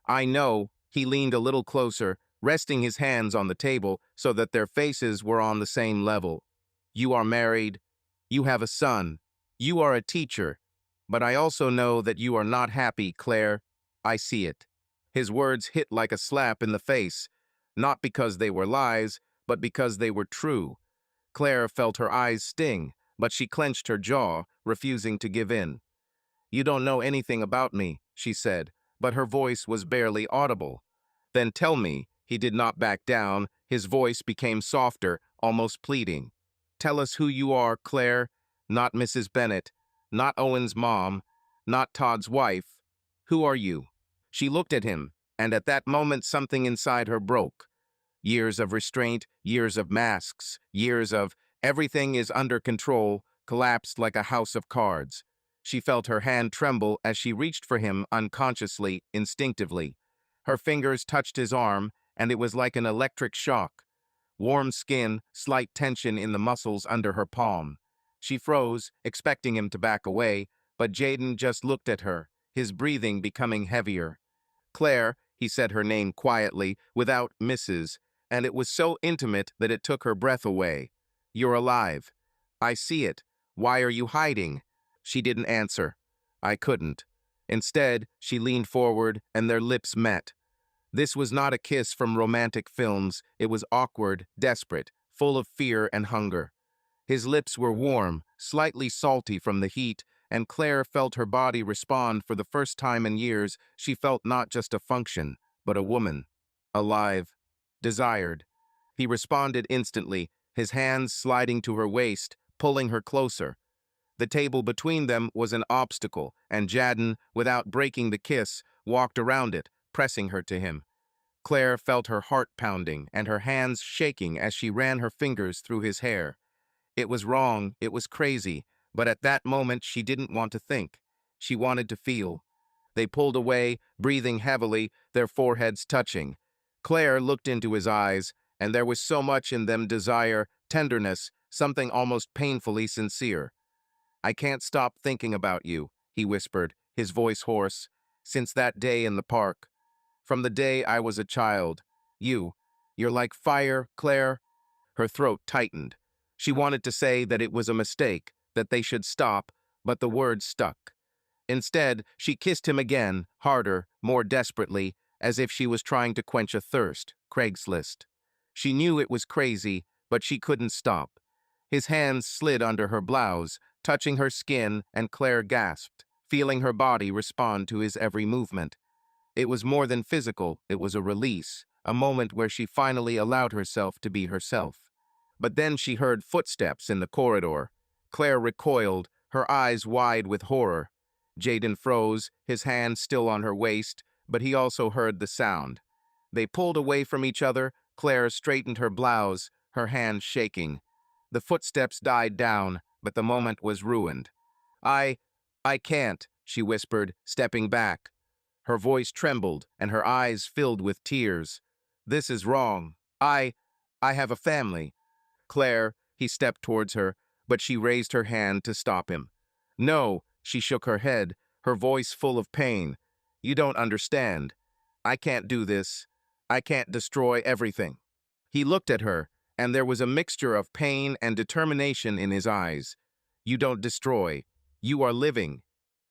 "I know." He leaned a little closer, resting his hands on the table so that their faces were on the same level. "You are married. You have a son. You are a teacher. But I also know that you are not happy, Claire. I see it." His words hit like a slap in the face, not because they were lies, but because they were true. Claire felt her eyes sting, but she clenched her jaw, refusing to give in. "You don't know anything about me," she said, but her voice was barely audible. "Then tell me." He did not back down. His voice became softer, almost pleading. "Tell us who you are, Claire. Not Mrs. Bennett, not Owen's mom, not Todd's wife. Who are you?" She looked at him, and at that moment something inside her broke. Years of restraint, years of masks, years of "everything is under control" collapsed like a house of cards. She felt her hand tremble as she reached for him unconsciously, instinctively. Her fingers touched his arm, and it was like an electric shock. Warm skin, slight tension in the muscles under her palm. She froze, expecting him to back away, but Jaden just looked at her, his breathing becoming heavier. "Claire," he said her name quietly, without Mrs., and it was so intimate that it took her breath away. "You're alive. I see it. Why are you hiding?" She didn't answer. I couldn't. Instead, she leaned forward, and their lips met. This was not a kiss from romantic films. It was awkward, desperate, full of fear and hunger. His lips were warm, slightly salty from the heat, and Claire felt her body respond. For the first time in years. She felt not just a function, but a woman. Alive. Desired. He responded instantly, his hands sliding to her waist, pulling her closer. The table between them was an obstacle, and Jadden, without breaking the kiss, walked around it, pressing her to him. Claire felt her heart pounding and her hands shaking as she ran her fingers through his hair. It was wrong, it was crazy, but at that moment she didn't want to think. She wanted to feel. They pulled away, breathing heavily, their foreheads touching. Claire looked into his eyes, and there was so much in them: desire, tenderness, something almost painfully sincere. "I can't stop thinking about you," he whispered, his voice hoarse. "Since that day in the park. From the day I was a child. You're like fire, Claire." Her throat tightened. She wanted to say that it was a mistake, that they should stop, but the words stuck. Instead, she kissed him again, harder, more desperately, as if she was trying to quench a thirst. Craigslist. She knew it was crazy, but she couldn't stop. His hands slid under her blouse, touching her skin, and Claire gasped, feeling her body respond to his every movement. It was more than physical, it was a release, a moment where she finally allowed herself to be herself. But then she heard footsteps in the corridor. Claire recoiled, her eyes wide with horror. Jaden froze, his hand still on her waist, but he also heard the sound. They pulled away from each other. Claire straightened her blouse, her hand shaking. The footsteps died down, but the moment was ruined. I can't," she whispered, stepping back. Her voice trembled, and her eyes filled with tears. "This is wrong. I have a family." "Claire," he stepped towards her, but she raised her hand to stop him. "No," she shook her head, her voice full of pain. "You don't understand. I can't do this. I can't destroy everything." He looked at her, and there was a mixture of pain and determination in his eyes. "You don't destroy. You are living.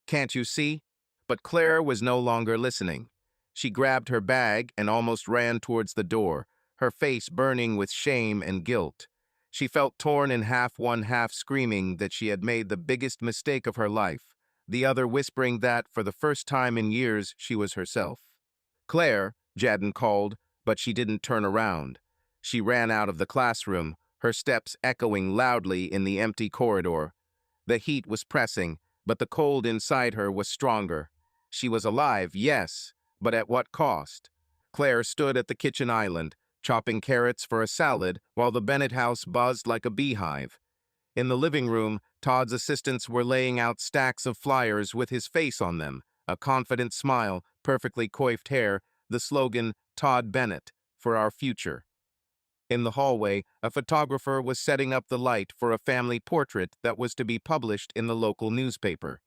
Can't you see?" But Claire was no longer listening. She grabbed her bag and almost ran towards the door, her face burning with shame and guilt. She felt torn in half, one half screaming that she had made the biggest mistake of her life, the other whispering that, for the first time in years, she was herself. "Claire," Jadden called, but she didn't turn around. She ran out of the classroom, her steps echoing loudly in the empty corridor. The heat was pressing, but the cold inside her was stronger. She was alive, yes, but at what cost? Claire stood at the kitchen island, chopping carrots for a salad while the Bennett house buzzed like a beehive. In the living room, Todd's assistants were laying out stacks of flyers with his face on them, a confident smile, perfectly coiffed hair, the slogan, "Todd Bennett, for our future." In the hallway, a photographer was setting up the light for a family portrait that was to be published in the local newspaper.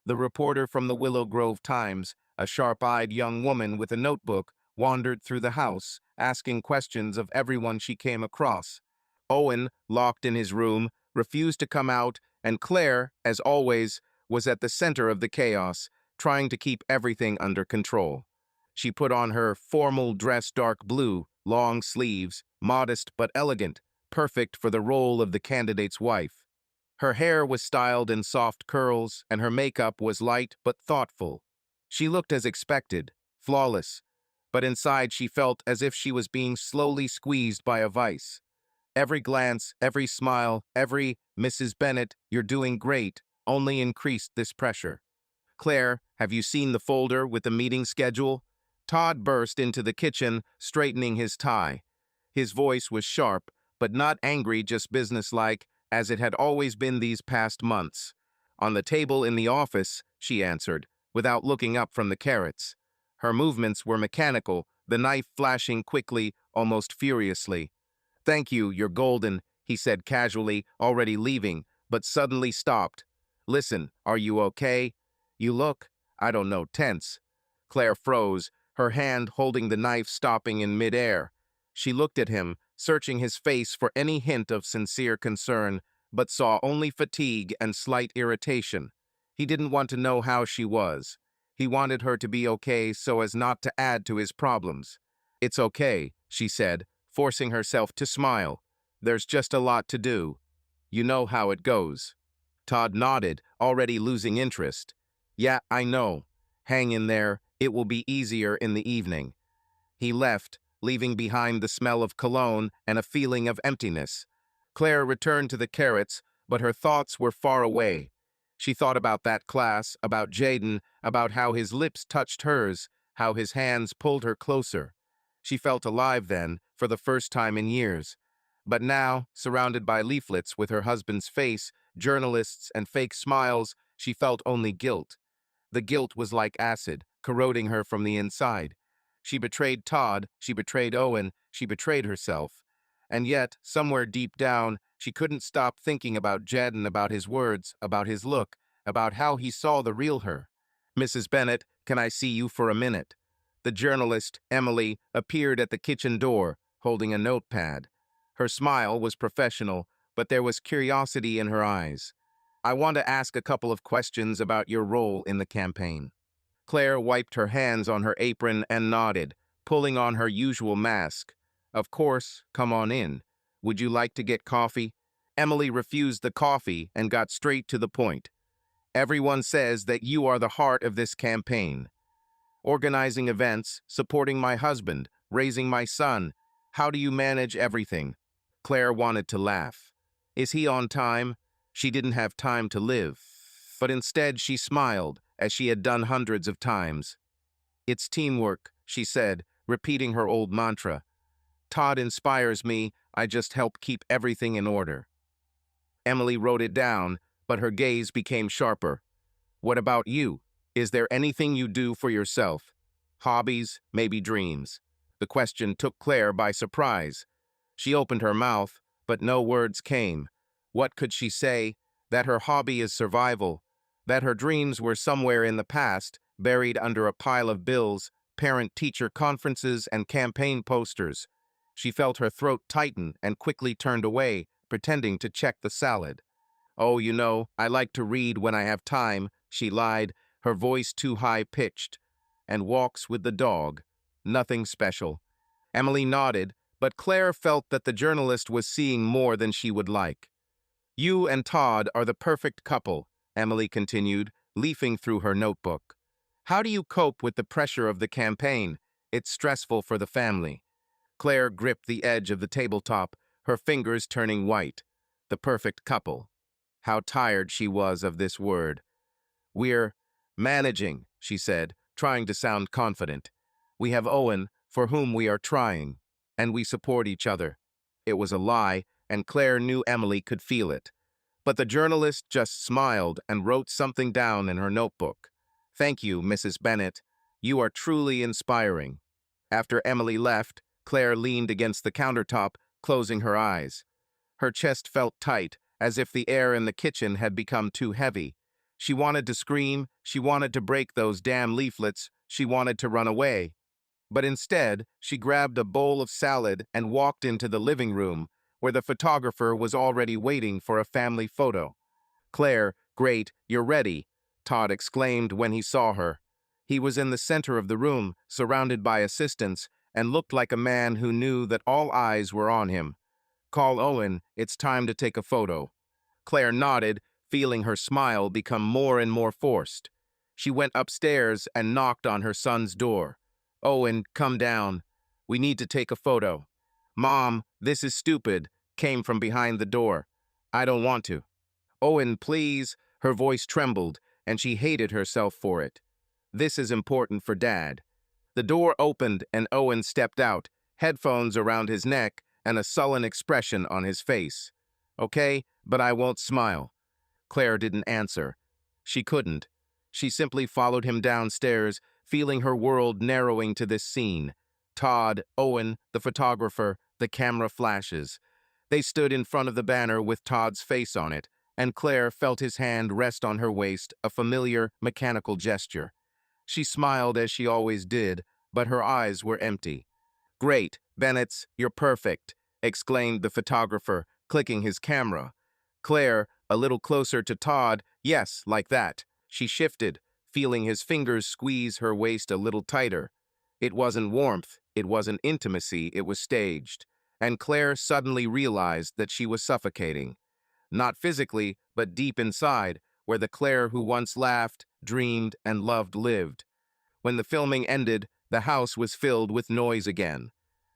The reporter from the Willow Grove Times, a sharp-eyed young woman with a notebook, wandered through the house, asking questions of everyone she came across. Owen, locked in his room, refused to come out, and Claire, as always, was at the center of the chaos, trying to keep everything under control. She put on her formal dress, dark blue, long sleeves, modest but elegant, perfect for the role of the candidate's wife. Her hair was styled in soft curls, and her makeup was light but thoughtful. She looked as expected, flawless, but inside she felt as if she was being slowly squeezed by a vice. Every glance, every smile, every "Mrs. Bennett, you're doing great," only increased this pressure. "Claire, have you seen the folder with the meeting schedule?" Todd burst into the kitchen, straightening his tie. His voice was sharp, but not angry, just businesslike, as it had always been these past months. "On the table in the office," she answered, without looking up from the carrots. Her movements were mechanical, the knife flashing quickly, almost furiously. "Thank you, you're golden," he said casually, already leaving, but suddenly stopped. "Listen, are you okay? You look, I don't know, tense." Claire froze, her hand holding the knife stopping in midair. She looked at him, searching his face for any hint of sincere concern, but saw only fatigue and slight irritation. He didn't want to know how she was. He wanted her to be okay so as not to add to his problems. "It's okay," she said, forcing herself to smile. There's just a lot to do. You know how it goes. Todd nodded, already losing interest. Yeah, I know. Hang in there, it will be easier in the evening. He left, leaving behind the smell of cologne and a feeling of emptiness. Claire returned to the carrots, but her thoughts were far away. She thought about that class, about Jaden, about how his lips touched hers, how his hands pulled her closer. She felt alive then, for the first time in years. But now, surrounded by leaflets with her husband's face, journalists, and fake smiles, she felt only guilt. The guilt was like acid, corroding her from the inside. She betrayed Todd, she betrayed Owen, she betrayed herself. And yet, somewhere deep down, she couldn't stop thinking about Jaden, about his words, about his look, about how he saw the real her. Mrs. Bennett, can I see you for a minute? The journalist, Emily, appeared at the kitchen door, holding a notepad. Her smile was professional, but there was curiosity in her eyes. I want to ask a couple of questions about your role in the campaign. Claire wiped her hands on her apron and nodded, pulling on her usual mask. Of course, come on in. Would you like to get coffee? Emily refused the coffee and got straight to the point. Everyone says that you are the heart of this campaign. Organizing events, supporting my husband, raising my son. How do you manage everything? Claire wanted to laugh. Is he on time? She didn't have time to live. But instead she smiled, as she had done hundreds of times. It's teamwork, she said, repeating her old mantra. Todd inspires me, I just help keep everything in order. Emily wrote it down, but her gaze became sharper. What about you? Is there anything you do for yourself? Hobbies, maybe dreams. The question took Claire by surprise. She opened her mouth, but no words came. What could she say? That her hobby is survival, that her dreams were somewhere in the past, buried under a pile of bills, parent-teacher conferences, and campaign posters. She felt her throat tighten and quickly turned away, pretending to check the salad. Oh, you know, I like to read when I have time, she lied, her voice too high-pitched. And walks with the dog. Nothing special. Emily nodded, but Claire felt that the journalist was seeing more than she would like. You and Todd are the perfect couple, Emily continued, leafing through her notebook. How do you cope with the pressure of the campaign? It's stressful for the family. Claire gripped the edge of the tabletop, her fingers turning white. The perfect couple. How tired she was of this word. We're managing, she said, trying to sound confident. We have Owen, for whom we are trying, and we support each other. It was a lie, and Claire knew Emily could feel it. But the journalist just smiled and wrote something down in her notebook. Thank you, Mrs. Bennett. You are truly inspiring. After Emily left, Claire leaned against the countertop, closing her eyes. Her chest felt tight, as if the air in the kitchen had become too heavy. She wanted to scream, she wanted to break those damn leaflets, she wanted to run away. But instead, she grabbed a bowl of salad and walked into the living room, where the photographer was already waiting for a family photo. Claire, great, you're ready, Todd exclaimed when he saw her. He was in the center of the room, surrounded by assistants, and looked like a man who knew that all eyes were on him. Call Owen, it's time to take a photo. Claire nodded, feeling her smile become more and more forced. She went upstairs and knocked on her son's door. Owen, come down. We need to take a photo. Mom, this is stupid, came from behind the door. I don't want to. Owen, please. Her voice trembled, and she hated herself for it. This is important for Dad. The door opened and Owen stepped out, headphones around his neck and a sullen expression on his face. Okay, but I won't smile. Claire didn't answer. She couldn't. She simply followed him downstairs, feeling her world narrowing to this scene. Todd, Owen, the photographer, the camera flashes. They stood in front of the banner with Todd's face on it, and Claire felt his hand rest on her waist, a familiar, mechanical gesture. She smiled as she always did, but her eyes were empty. Great, Bennett's, you're perfect, exclaimed the photographer, clicking his camera. Claire, a little closer to Todd, yes, like that. She shifted, feeling his fingers squeeze her waist a little tighter. It wasn't warmth, it wasn't intimacy, it was staged. and Claire suddenly realized that she was suffocating. Not physically, but deep inside, where the Claire who once laughed, dreamed, and loved lived. When the filming ended, the house was filled with noise again.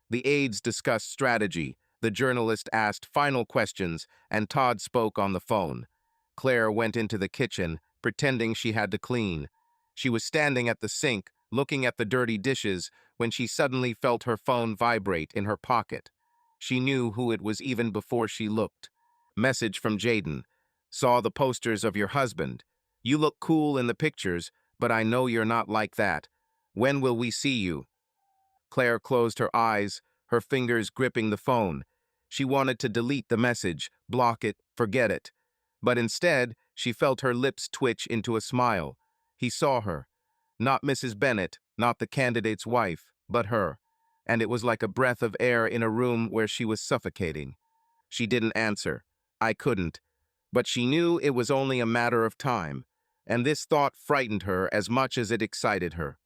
The aides discussed strategy, the journalist asked final questions, and Todd spoke on the phone. Claire went into the kitchen, pretending she had to clean. She was standing at the sink, looking at the dirty dishes, when she suddenly felt her phone vibrate in her pocket. She knew who it was even before she looked. Message from Jaden. Saw the posters of your husband. You look cool in the pictures, but I know you're not like that. When will we see you? Claire closed her eyes, her fingers gripping the phone. She wanted to delete the message, block it, forget it. But instead, she felt her lips twitch into a smile. He saw her. Not Mrs. Bennett, not the candidate's wife, but her. And it was like a breath of air in a room where she was suffocating. She didn't answer. I couldn't. But she knew it was only a matter of time. And this thought frightened her as much as it excited her.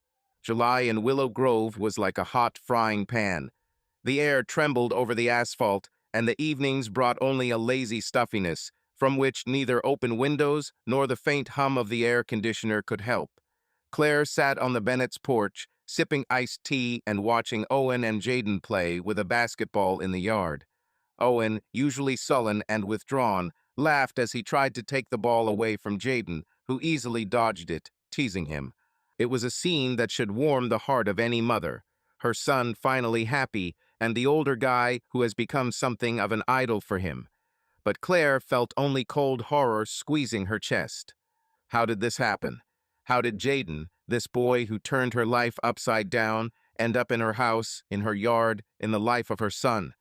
July in Willow Grove was like a hot frying pan. The air trembled over the asphalt, and the evenings brought only a lazy stuffiness, from which neither open windows nor the faint hum of the air conditioner could help. Claire sat on the Bennett's porch, sipping iced tea and watching Owen and Jaden play with a basketball in the yard. Owen, usually sullen and withdrawn, laughed as he tried to take the ball away from Jaden, who easily dodged it, teasing him. It was a scene that should warm the heart of any mother. Her son finally happy, and the older guy who has become something of an idol for him. But Claire felt only cold horror squeezing her chest. How did this happen? How did Jaden, this boy who turned her life upside down, end up in her house, in her yard, in the life of her son?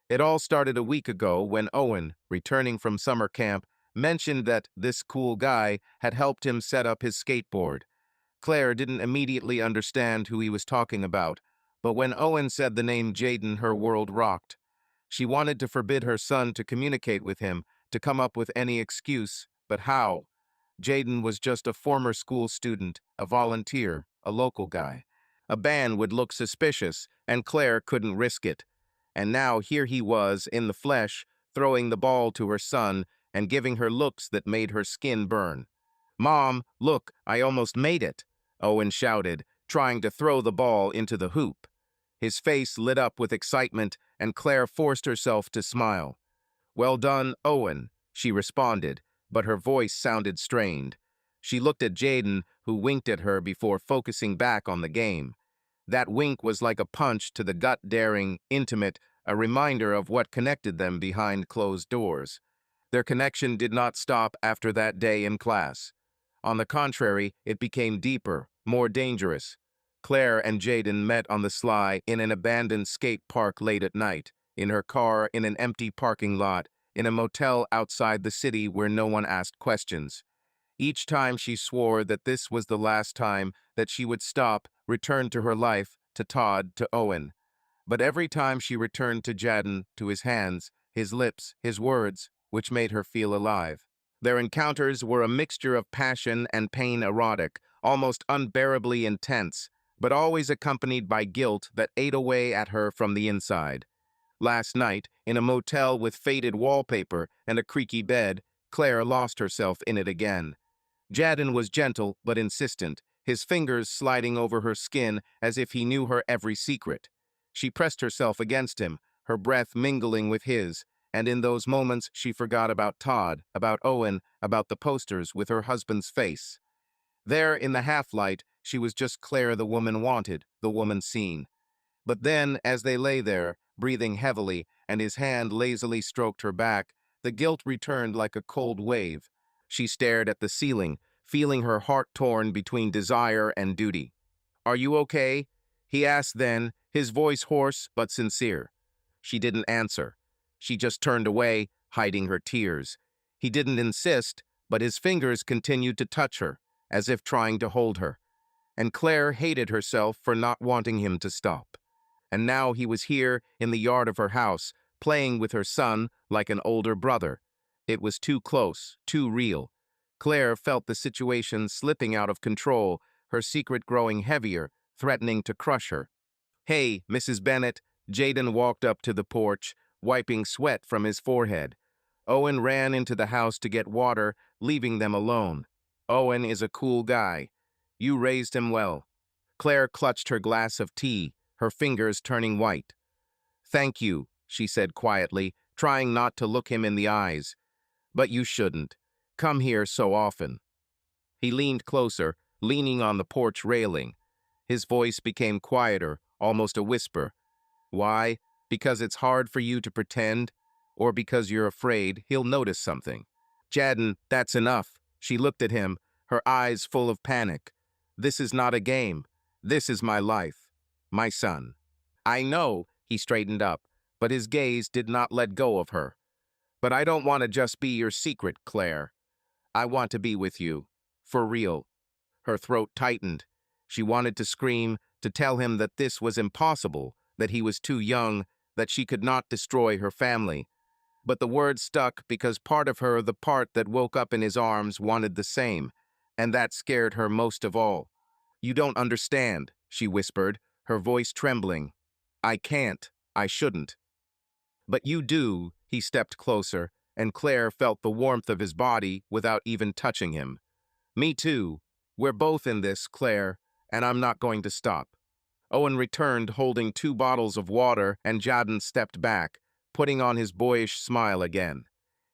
It all started a week ago when Owen, returning from summer camp, mentioned that this cool guy had helped him set up his skateboard. Claire didn't immediately understand who he was talking about, but when Owen said the name Jaden, her world rocked. She wanted to forbid her son to communicate with him, to come up with any excuse, but how? Jaden was just a former school student, a volunteer, a local guy. A ban would look suspicious, and Claire couldn't risk it. And now here he was, in the flesh, throwing the ball to her son and giving her looks that made her skin burn. "Mom, look, I almost made it," Owen shouted, trying to throw the ball into the hoop. His face lit up with excitement, and Claire forced herself to smile. "Well done, Owen," she responded, but her voice sounded strained. She looked at Jaden, who winked at her before focusing back on the game. That wink was like a punch to the gut, daring, intimate, a reminder of what connected them behind closed doors. Their connection did not stop after that day in class. On the contrary, it became deeper, more dangerous. Claire and Jaden met on the sly in an abandoned skate park late at night, in her car in an empty parking lot, in a motel outside the city where no one asked questions. Each time she swore that this was the last time, that she would stop, return to her life, to Todd, to Owen. But every time she returned to Jaden, to his hands, his lips, his words, which made her feel alive. Their encounters were a mixture of passion and pain, erotic, almost unbearably intense, but always accompanied by guilt that ate away at her from the inside. Last night, in a motel with faded wallpaper and a creaky bed, Claire lost herself in it again. Jaden was gentle but insistent, his fingers sliding over her skin as if he knew her every secret. She pressed herself against him, her breath mingling with his, and in those moments she forgot about Todd, about Owen, about the posters with her husband's face. There, in the half-light, she was just Claire, the woman wanted, the woman seen. But then, as they lay there, breathing heavily, and his hand lazily stroked her back, the guilt returned like a cold wave. She stared at the ceiling, feeling her heart torn between desire and duty. "Are you okay?" he asked then, his voice hoarse but sincere. She didn't answer. She just turned away, hiding her tears. He didn't insist, but his fingers continued to touch her, as if trying to hold her. And Claire hated herself for not wanting him to stop. And now he was here in the yard of her house, playing with her son like an older brother. It was too close, too real. Claire felt the situation slipping out of control, her secret growing heavier, threatening to crush her. "Hey, Mrs. Bennett," Jaden walked up to the porch, wiping sweat from his forehead. Owen ran into the house to get water, leaving them alone. Owen is a cool guy. You raised him well. Claire clutched her glass of tea, her fingers turning white. Thank you, she said quietly, trying not to look him in the eyes. But you shouldn't. Come here so often. He leaned closer, leaning on the porch railing. His voice became quieter, almost a whisper. Why? Because it's hard for you to pretend? Or because you're afraid he'll notice something? Jaden, that's enough. She looked at him, her eyes full of panic. This is not a game. This is my life. My son. I know, he straightened up, but his gaze did not let go of her. But I don't want to just be your secret, Claire. I want to be with you. For real. Her throat tightened. She wanted to scream, to tell him that this was impossible, that he was too young, that she could not destroy her family. But the words stuck because part of her, the part that woke up in his arms, wanted the same, and that scared her most of all. You don't understand, she whispered, her voice trembling. I can't. I shouldn't. But you do, he stepped closer, and Claire felt the warmth of his body without even touching him. Me too. We're both in this, Claire, and I'm not going to stop. Owen returned holding 2 bottles of water, and Jaden stepped back, putting on his boyish smile again.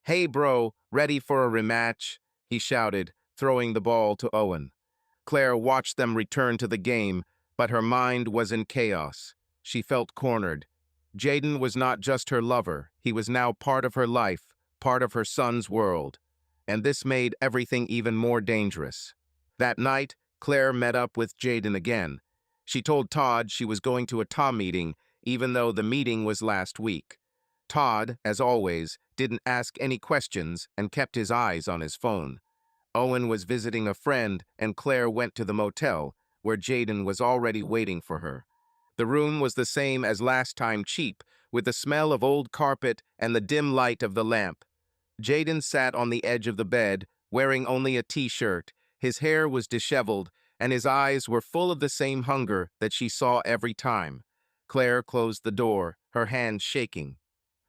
Hey bro, ready for a rematch? He shouted, throwing the ball to Owen. Claire watched them return to the game, but her mind was in chaos. She felt cornered. Jaden was not just her lover, he was now part of her life, part of her son's world. And this made everything even more dangerous. That night, Claire met up with Jaden again. She told Todd she was going to a Tom meeting, even though the meeting was last week. Todd, as always, didn't ask any questions and kept his eyes on his phone. Owen was visiting a friend, and Claire went to the motel, where Jaden was already waiting for her. The room was the same as last time, cheap, with the smell of old carpet and the dim light of the lamp. Jaden sat on the edge of the bed, wearing only a t-shirt. His hair was disheveled, and his eyes were full of the same hunger that she saw every time. Claire closed the door, her hands shaking.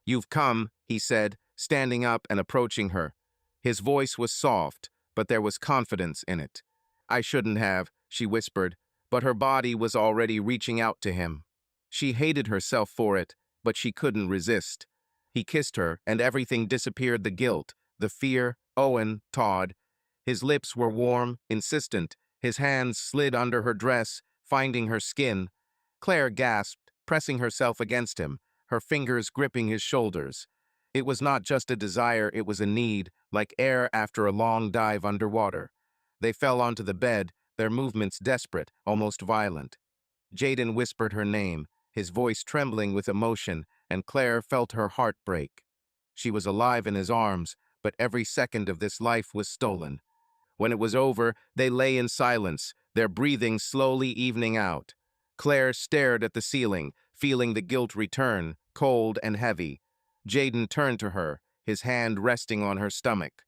You've come, he said, standing up and approaching her. His voice was soft, but there was confidence in it. I shouldn't have, she whispered, but her body was already reaching out to him. She hated herself for it, but she couldn't resist. He kissed her, and everything disappeared, the guilt, the fear, Owen, Todd. His lips were warm, insistent. His hands slid under her dress, finding her skin. Claire gasped, pressing herself against him, her fingers gripping his shoulders. It was not just a desire, it was a need, like air after a long dive underwater. They fell onto the bed, their movements desperate, almost violent. Jaden whispered her name, his voice trembling with emotion, and Claire felt her heart break. She was alive in his arms, but every second of this life was stolen. When it was over, they lay in silence, their breathing slowly evening out. Claire stared at the ceiling, feeling the guilt return, cold and heavy. Jaden turned to her, his hand resting on her stomach.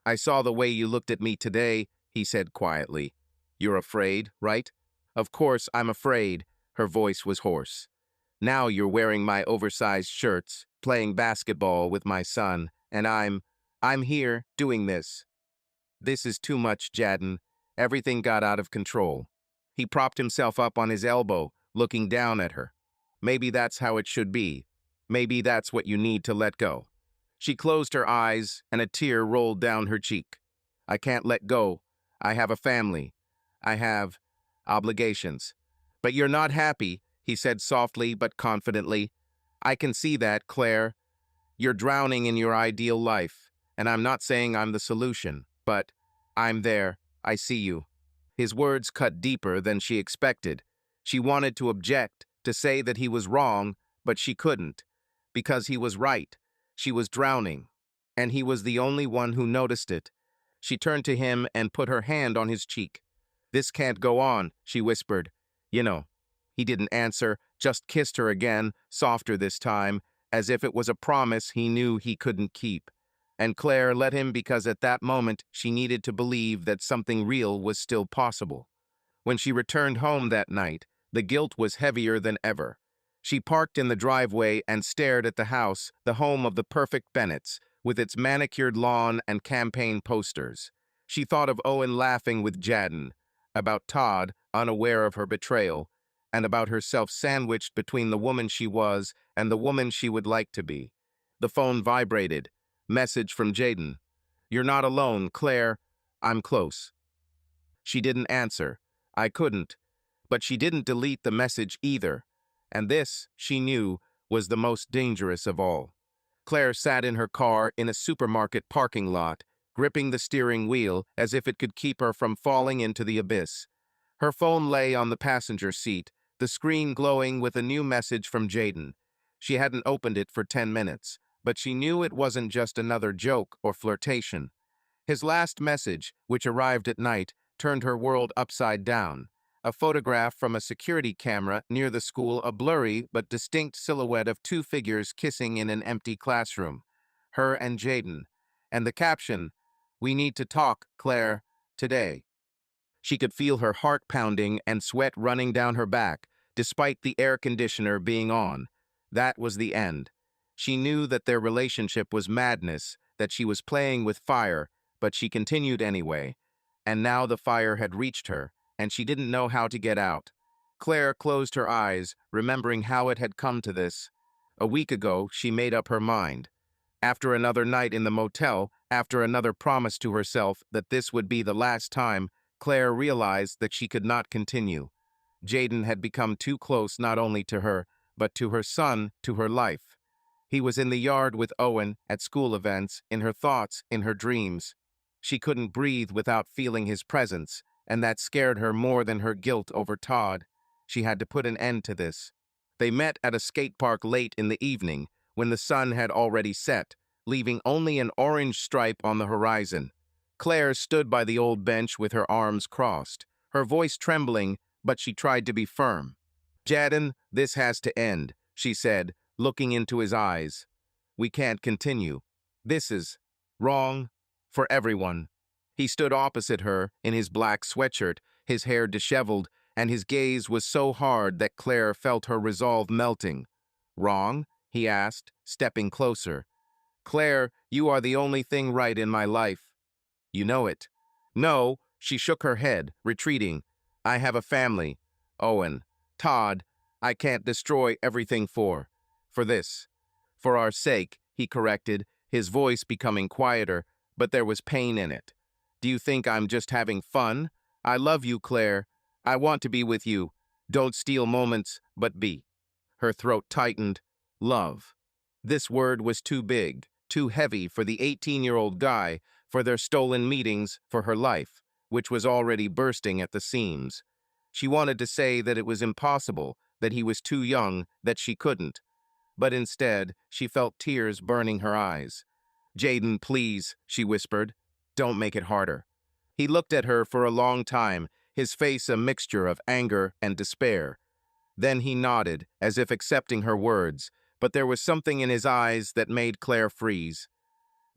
I saw the way you looked at me today, he said quietly. You're afraid, right? Of course I'm afraid, her voice was hoarse. Now you're wearing my oversized shirts, playing basketball with my son, and I'm here, doing this. This is too much, Jaden. Everything got out of control. He propped himself up on his elbow, looking down at her. Maybe that's how it should be. Maybe that's what you need to let go. She closed her eyes, and a tear rolled down her cheek. I can't let go. I have a family. I have obligations. But you're not happy, he said softly but confidently. I can see that, Claire. You're drowning in your ideal life, and I'm not saying I'm the solution, but I'm there. I see you. His words cut deeper than she expected. She wanted to object, to say that he was wrong, but she couldn't, because he was right. She was drowning, and he was the only one who noticed it. She turned to him and put her hand on his cheek. This can't go on, she whispered. You know. He didn't answer, just kissed her again, softer this time, as if it was a promise he knew he couldn't keep. And Claire let him because at that moment she needed to believe that something real was still possible. When she returned home that night, the guilt was heavier than ever. She parked in the driveway and stared at the house, the home of the perfect Bennetts, with its manicured lawn and campaign posters. She thought of Owen laughing with Jadden, about Todd, unaware of her betrayal, and about herself sandwiched between the woman she was and the woman she would like to be. The phone vibrated. Message from Jaden. "You're not alone, Claire. I'm close." She didn't answer. I couldn't. But she didn't delete the message either. And this, she knew, was the most dangerous of all. Claire sat in her car in a supermarket parking lot, gripping the steering wheel as if it could keep her from falling into the abyss. Her phone lay on the passenger seat, the screen glowing with a new message from Jaden. She hadn't opened it for 10 minutes, but she knew it wasn't just another joke or flirtation. His last message, which arrived at night, turned her world upside down. A photograph from a security camera near the school, a blurry but distinct silhouette of two figures kissing in an empty classroom. Her and Jaden. And the caption, "We need to talk, Claire, today." She could feel her heart pounding and sweat running down her back, despite the air conditioner being on. That was the end. She knew that their relationship was madness, that she was playing with fire, but she continued anyway. And now the fire had reached her, and she didn't know how to get out. Claire closed her eyes, remembering how it had come to this. A week ago, she made up her mind. After another night in the motel, after another promise to herself that this would be the last time, Claire realized that she could not continue. Jaden had become too close not only to her, but to her son, to her life. He was in the yard with Owen, at school events, in her thoughts, in her dreams. She couldn't breathe without feeling his presence, and that scared her more than her guilt over Todd. She had to put an end to this. They met at a skate park late in the evening, when the sun had already set, leaving only an orange stripe on the horizon. Claire stood by the old bench with her arms crossed, her voice trembling, but she tried to be firm. "Jaden, this has to end," she said, looking into his eyes. "We can't continue. This is wrong for everyone." He stood opposite her in his black sweatshirt, his hair disheveled, and his gaze was so hard that Claire felt her resolve melting. "Wrong?" he asked, stepping closer. "Claire, you are the only thing right in my life. You know it." "No," she shook her head, retreating. "I have a family. Owen. Todd. I can't destroy everything for this. For our sake," he corrected, his voice becoming quieter, but there was pain in it. "Do you think I'm just having fun? I love you, Claire. I want to be with you. Don't steal moments, but be." Her throat tightened. Love. This word was too big, too heavy for the 18-year-old guy, for their stolen meetings, for her life, which was already bursting at the seams. She wanted to say that it was impossible, that he was too young, that she couldn't. But instead, she felt tears burning her eyes. "Jaden, please," she whispered. "Don't make it harder." He looked at her for a long time, his face a mixture of anger and despair. Then he nodded, as if accepting her words, but there was something in his eyes that made Claire freeze.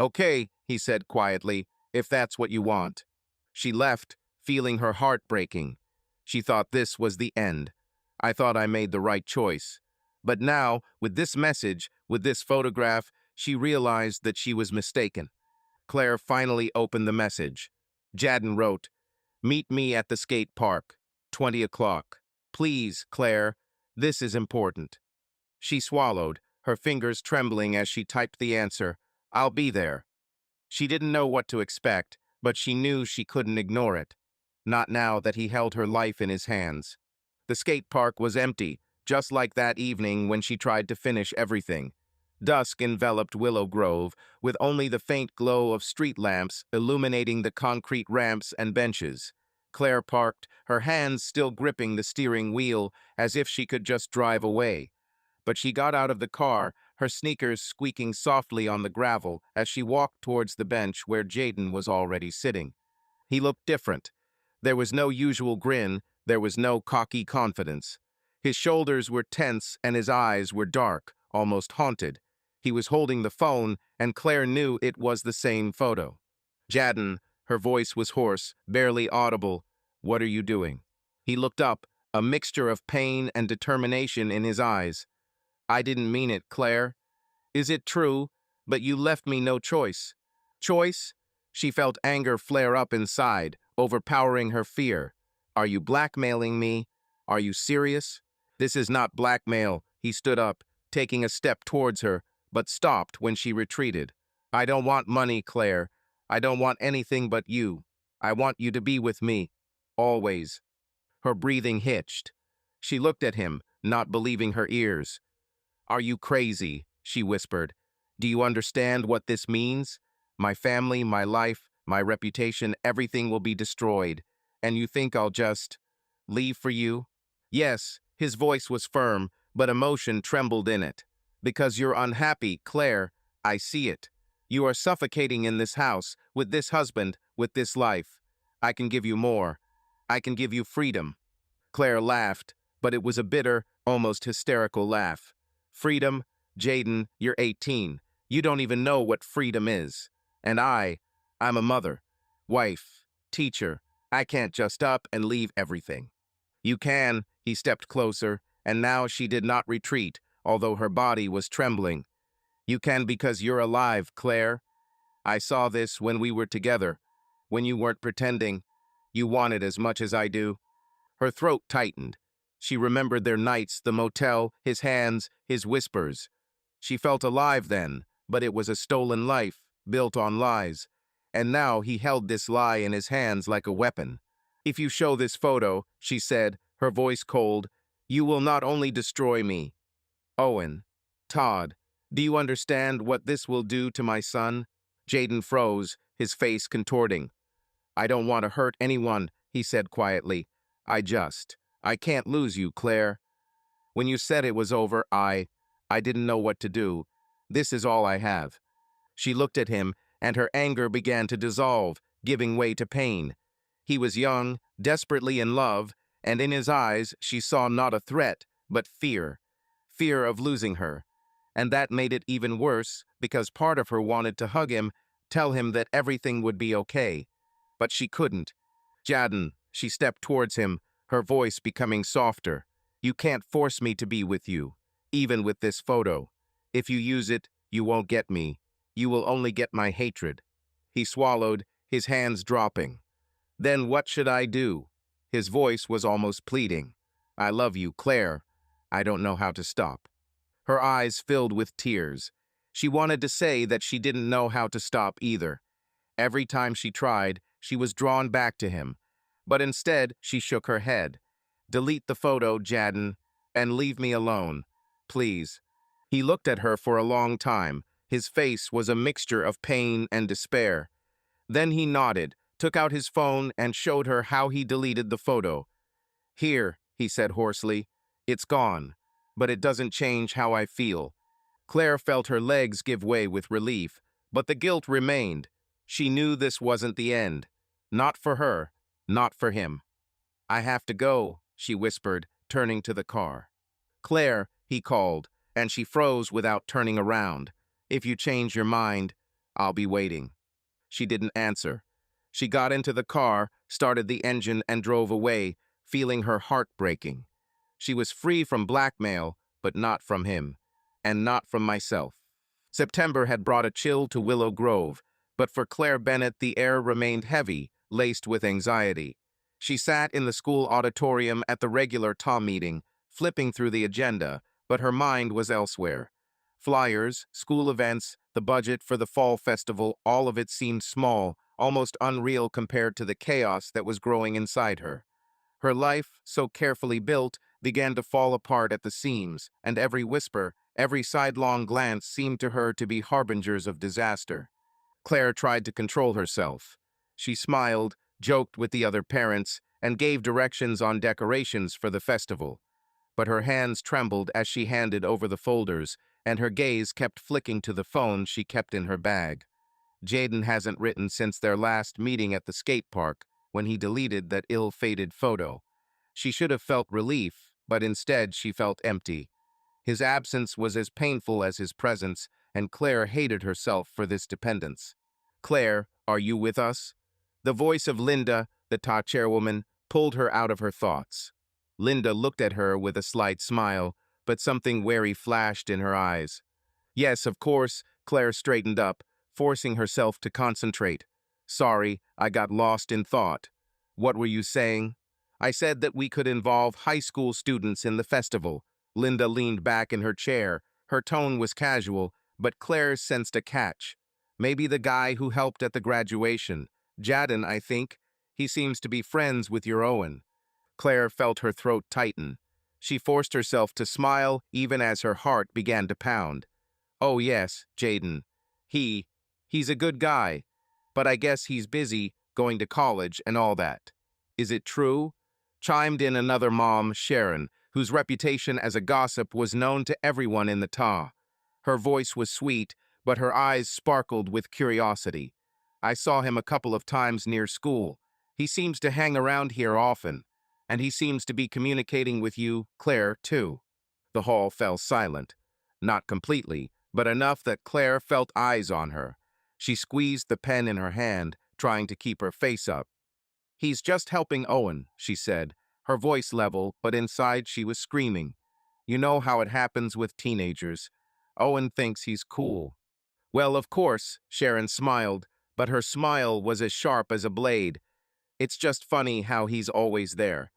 "Okay," he said quietly, "if that's what you want." She left, feeling her heart breaking. She thought this was the end. I thought I made the right choice. But now, with this message, with this photograph, she realized that she was mistaken. Claire finally opened the message. Jaden wrote, "Meet me at the skate park, 20 o'clock. Please, Claire, this is important." She swallowed, her fingers trembling as she typed the answer, "I'll be there." She didn't know what to expect, but she knew she couldn't ignore it. Not now that he held her life in his hands. The skate park was empty, just like that evening when she tried to finish everything. Dusk enveloped Willow Grove, with only the faint glow of street lamps illuminating the concrete ramps and benches. Claire parked, her hands still gripping the steering wheel, as if she could just drive away. But she got out of the car, her sneakers squeaking softly on the gravel as she walked towards the bench where Jaden was already sitting. He looked different. There was no usual grin, there was no cocky confidence. His shoulders were tense and his eyes were dark, almost haunted. He was holding the phone, and Claire knew it was the same photo. "Jaden," her voice was hoarse, barely audible. "What are you doing?" He looked up, a mixture of pain and determination in his eyes. I didn't mean it, Claire. Is it true? But you left me no choice. Choice? She felt anger flare up inside, overpowering her fear. Are you blackmailing me? Are you serious? This is not blackmail. He stood up, taking a step towards her, but stopped when she retreated. I don't want money, Claire. I don't want anything but you. I want you to be with me. Always. Her breathing hitched. She looked at him, not believing her ears. Are you crazy? She whispered. Do you understand what this means? My family, my life, my reputation, everything will be destroyed. And you think I'll just leave for you? Yes, his voice was firm, but emotion trembled in it. Because you're unhappy, Claire, I see it. You are suffocating in this house, with this husband, with this life. I can give you more. I can give you freedom. Claire laughed, but it was a bitter, almost hysterical laugh. Freedom? Jaden, you're 18. You don't even know what freedom is. And I'm a mother, wife, teacher. I can't just up and leave everything. You can, he stepped closer, and now she did not retreat, although her body was trembling. You can because you're alive, Claire. I saw this when we were together, when you weren't pretending. You want it as much as I do. Her throat tightened. She remembered their nights, the motel, his hands, his whispers. She felt alive then, but it was a stolen life, built on lies. And now he held this lie in his hands like a weapon. If you show this photo, she said, her voice cold, you will not only destroy me. Owen, Todd, do you understand what this will do to my son? Jaden froze, his face contorting. I don't want to hurt anyone, he said quietly. I can't lose you, Claire. When you said it was over, I didn't know what to do. This is all I have. She looked at him, and her anger began to dissolve, giving way to pain. He was young, desperately in love, and in his eyes she saw not a threat, but fear. Fear of losing her. And that made it even worse, because part of her wanted to hug him, tell him that everything would be okay. But she couldn't. Jaden, she stepped towards him, her voice becoming softer. You can't force me to be with you, even with this photo. If you use it, you won't get me. You will only get my hatred. He swallowed, his hands dropping. Then what should I do? His voice was almost pleading. I love you, Claire. I don't know how to stop. Her eyes filled with tears. She wanted to say that she didn't know how to stop either. Every time she tried, she was drawn back to him. But instead, she shook her head. Delete the photo, Jaden, and leave me alone. Please. He looked at her for a long time. His face was a mixture of pain and despair. Then he nodded, took out his phone, and showed her how he deleted the photo. Here, he said hoarsely, it's gone, but it doesn't change how I feel. Claire felt her legs give way with relief, but the guilt remained. She knew this wasn't the end. Not for her, not for him. I have to go, she whispered, turning to the car. Claire, he called, and she froze without turning around. If you change your mind, I'll be waiting. She didn't answer. She got into the car, started the engine, and drove away, feeling her heart breaking. She was free from blackmail, but not from him, and not from myself. September had brought a chill to Willow Grove, but for Claire Bennett the air remained heavy, laced with anxiety. She sat in the school auditorium at the regular TOM meeting, flipping through the agenda, but her mind was elsewhere. Flyers, school events, the budget for the fall festival, all of it seemed small, almost unreal compared to the chaos that was growing inside her. Her life, so carefully built, began to fall apart at the seams, and every whisper, every sidelong glance seemed to her to be harbingers of disaster. Claire tried to control herself. She smiled, joked with the other parents, and gave directions on decorations for the festival. But her hands trembled as she handed over the folders, and her gaze kept flicking to the phone she kept in her bag. Jaden hasn't written since their last meeting at the skate park, when he deleted that ill-fated photo. She should have felt relief, but instead she felt empty. His absence was as painful as his presence, and Claire hated herself for this dependence. Claire, are you with us? The voice of Linda, the TA chairwoman, pulled her out of her thoughts. Linda looked at her with a slight smile, but something wary flashed in her eyes. Yes, of course, Claire straightened up, forcing herself to concentrate. Sorry, I got lost in thought. What were you saying? I said that we could involve high school students in the festival. Linda leaned back in her chair. Her tone was casual, but Claire sensed a catch. Maybe the guy who helped at the graduation. Jadon, I think. He seems to be friends with your Owen. Claire felt her throat tighten. She forced herself to smile even as her heart began to pound. Oh yes, Jadon. He, he's a good guy, but I guess he's busy going to college and all that. Is it true? Chimed in another mom, Sharon, whose reputation as a gossip was known to everyone in the TA. Her voice was sweet, but her eyes sparkled with curiosity. I saw him a couple of times near school. He seems to hang around here often, and he seems to be communicating with you, Claire, too. The hall fell silent. Not completely, but enough that Claire felt eyes on her. She squeezed the pen in her hand, trying to keep her face up. He's just helping Owen, she said, her voice level, but inside she was screaming. You know how it happens with teenagers. Owen thinks he's cool. Well, of course, Sharon smiled, but her smile was as sharp as a blade. It's just funny how he's always there.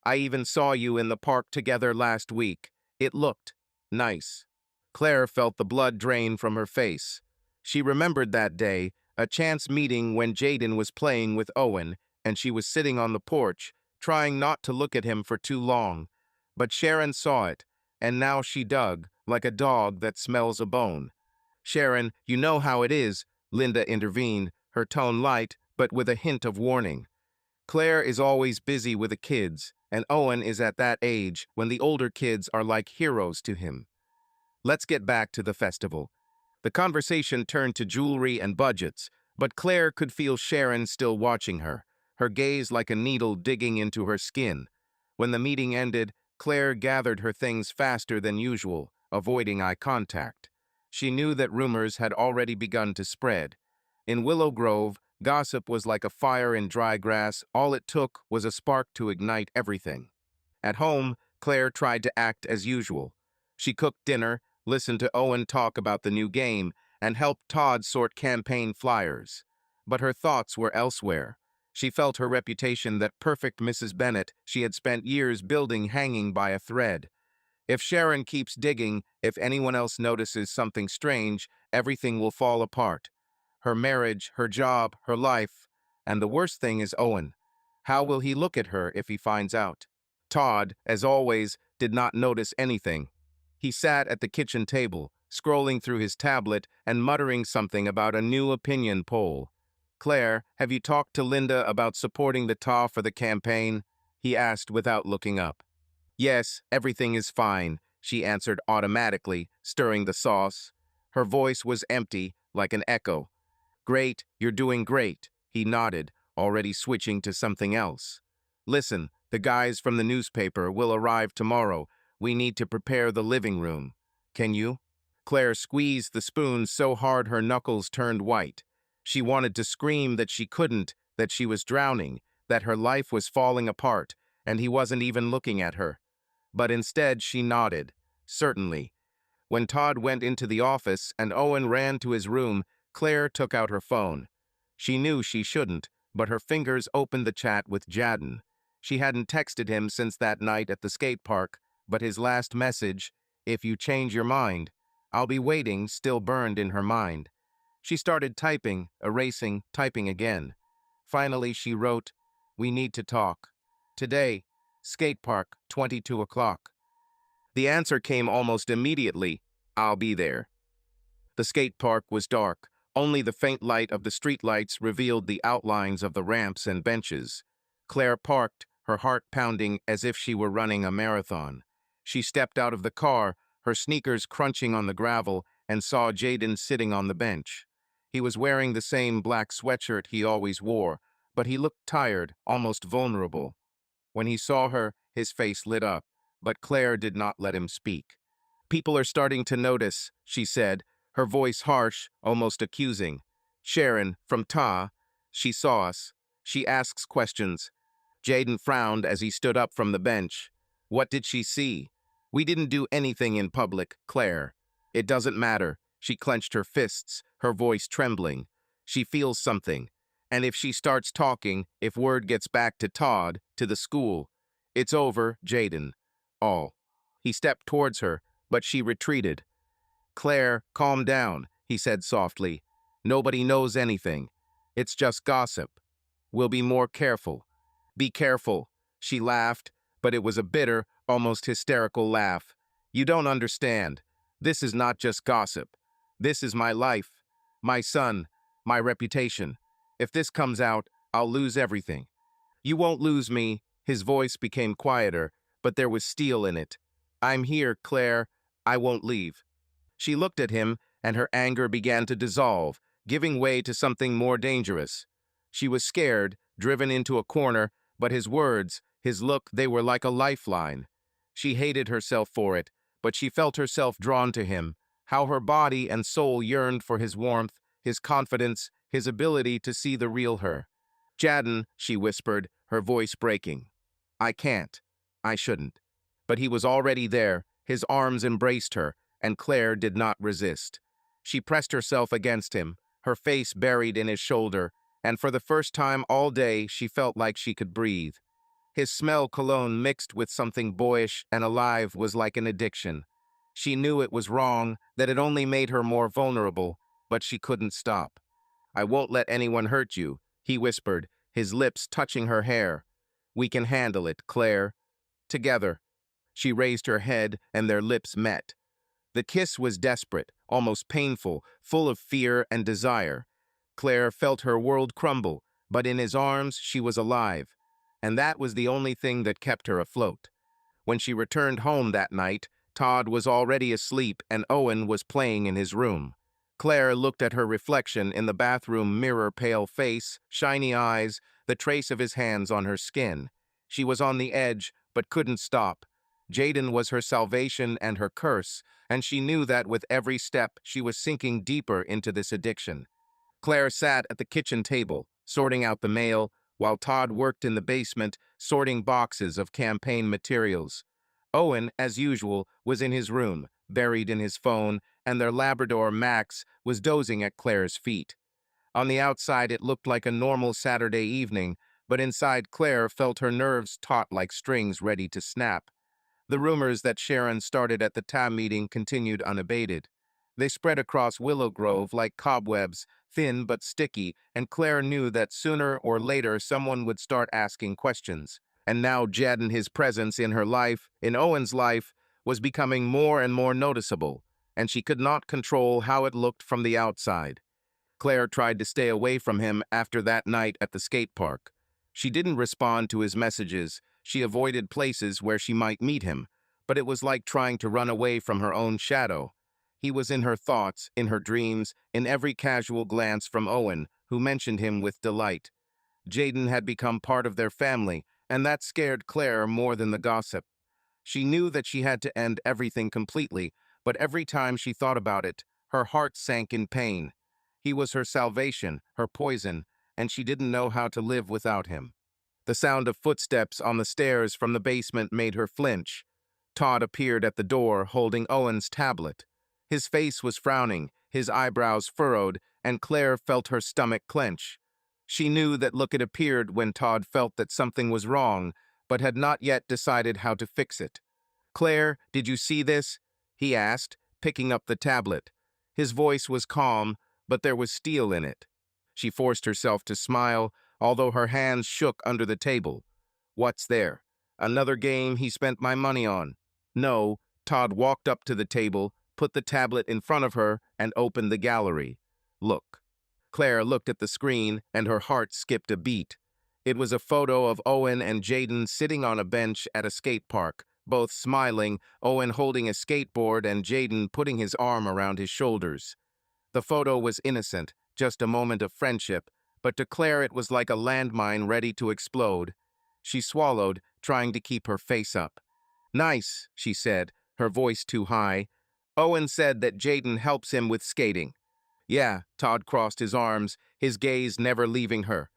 I even saw you in the park together last week. It looked nice. Claire felt the blood drain from her face. She remembered that day, a chance meeting when Jadon was playing with Owen, and she was sitting on the porch, trying not to look at him for too long. But Sharon saw it, and now she dug, like a dog that smells a bone. Sharon, you know how it is, Linda intervened, her tone light, but with a hint of warning. Claire is always busy with the kids, and Owen is at that age when the older kids are like heroes to him. Let's get back to the festival. The conversation turned to jewelry and budgets, but Claire could feel Sharon still watching her gaze like a needle digging into her skin. When the meeting ended, Claire gathered her things faster than usual, avoiding eye contact. She knew that rumors had already begun to spread. In Willow Grove, gossip was like a fire in dry grass. All it took was a spark to ignite everything. At home, Claire tried to act as usual. She cooked dinner, listened to Owen talk about the new game, and helped Todd sort campaign flyers. But her thoughts were elsewhere. She felt her reputation, that perfect Mrs. Bennett she had spent years building, hanging by a thread. If Sharon keeps digging, if anyone else notices something strange, everything will fall apart. Her marriage, her job, her life. And the worst thing is Owen. How will he look at her if he finds out? Todd, as always, did not notice anything. He sat at the kitchen table, scrolling through his tablet and muttering something about a new opinion poll. Claire, have you talked to Linda about supporting the TA for the campaign? He asked without looking up. Yes, everything is fine, she answered automatically, stirring the sauce. Her voice was empty, like an echo. Great, you're doing great, he nodded, already switching to something else. Listen, the guys from the newspaper will arrive tomorrow. We need to prepare the living room. Can you? Claire squeezed the spoon so hard her knuckles turned white. She wanted to scream that she couldn't, that she was drowning, that her life was falling apart, and he wasn't even looking at her. But instead she nodded. Certainly. When Todd went into the office and Owen ran to his room, Claire took out her phone. She knew she shouldn't, but her fingers opened the chat with Jadon. She hadn't texted him since that night at the skate park, but his last message, "If you change your mind, I'll be waiting," still burned in her mind. She started typing, erasing, typing again. Finally she wrote, "We need to talk. Today, skate park, 22 o'clock. The answer came almost immediately, "I'll be there." The skate park was dark. Only the faint light of the streetlights revealed the outlines of the ramps and benches. Claire parked, her heart pounding as if she were running a marathon. She stepped out of the car, her sneakers crunching on the gravel, and saw Jadon sitting on the bench. He was wearing the same black sweatshirt he always wore, but he looked tired, almost vulnerable. When he saw her, his face lit up, but Claire did not let him speak. "People are starting to notice," she said, her voice harsh, almost accusing. "Sharon, from TA, she saw us. She asks questions." Jadon frowned as he stood up from the bench. What did she see? We didn't do anything in public, Claire. It doesn't matter. She clenched her fists, her voice trembling. She feels something. And if she starts talking, if word gets back to Todd, to the school, it's over, Jaden. All. He stepped towards her, but she retreated. Claire, calm down, he said softly. Nobody knows anything. It's just gossip. We'll be more careful. Be careful. She laughed, but it was a bitter, almost hysterical laugh. You don't understand. This is not just gossip. This is my life, my son, my reputation. If this comes out, I'll lose everything. You won't lose me. His voice became quieter, but there was steel in it. I'm here, Claire. I won't leave. She looked at him, and her anger began to dissolve, giving way to something more dangerous. She was scared, driven into a corner, but his words, his look, they were like a lifeline. She hated herself for it, but she felt herself drawn to him, how her body and soul yearned for his warmth, his confidence, his ability to see the real her. Jaden, she whispered, her voice breaking. I can't. I shouldn't. But he was already there, his arms embraced her, and Claire did not resist. She pressed herself against him, her face buried in his shoulder, and for the first time all day she felt like she could breathe. His smell cologne mixed with something boyish and alive was like an addiction. She knew it was wrong, that it only made her more vulnerable, but she couldn't stop. I won't let anyone hurt you, he whispered, his lips touching her hair. We can handle it, Claire. Together. She raised her head, and their lips met. The kiss was desperate, almost painful, full of fear and desire. Claire felt her world crumble, but in his arms she was alive. And that was the only thing that kept her afloat. When she returned home that night, Todd was already asleep and Owen was playing in his room. Claire looked at her reflection in the bathroom mirror, pale face, shiny eyes, the trace of his hands on her skin. She was on the edge, but couldn't stop. Jaden was her salvation and her curse, and she knew that with every step she was sinking deeper into this addiction. Claire sat at the kitchen table, sorting out the mail, while Todd worked in the basement, sorting boxes of campaign materials. Owen, as usual, was in his room, buried in his phone, and their Labrador, Max, was dozing at Claire's feet. On the outside, it looked like a normal Saturday evening, but inside Claire felt her nerves taut like strings ready to snap. The rumors that Sharon started at the TAM meeting continued unabated. They spread across Willow Grove like cobwebs, thin but sticky, and Claire knew that sooner or later someone would start asking questions. And now Jaden, his presence in her life, in Owen's life, was becoming more and more noticeable, and she could not control how it looked from the outside. Claire tried to stay away from him after that night at the skate park. She didn't respond to his messages. She avoided places where she might meet him, but it was like trying to run away from her own shadow. He was in her thoughts, in her dreams, in every casual glance from Owen, who mentioned him with delight. Jaden had become part of their family, and that scared Claire more than the gossip. She knew that she had to end everything completely, but every time she thought about it, her heart sank in pain. He was her salvation, her poison, and she didn't know how to live without him. The sound of footsteps on the stairs from the basement made her flinch. Todd appeared at the door, holding Owen's tablet. His face was frowning, his eyebrows furrowed, and Claire felt her stomach clench. She knew that look had appeared when Todd felt that something was wrong, but had not yet decided how to fix it. Claire, did you see this? He asked, picking up the tablet. His voice was calm, but there was steel in it. She forced herself to smile, although her hands shook under the table. What's there? Another game he spent my money on. No, Todd walked up to the table, put the tablet in front of her, and opened the gallery. Look. Claire looked at the screen, and her heart skipped a beat. It was a photo of Owen and Jaden sitting on a bench at a skate park, both smiling, Owen holding a skateboard and Jaden putting his arm around his shoulders. The photo was innocent, just a moment of friendship, but to Claire it was like a landmine ready to explode. She swallowed, trying to keep her face up. Nice, she said, her voice too high. Owen said that Jaden helps him with skating. Yeah, Todd crossed his arms, his gaze never leaving her.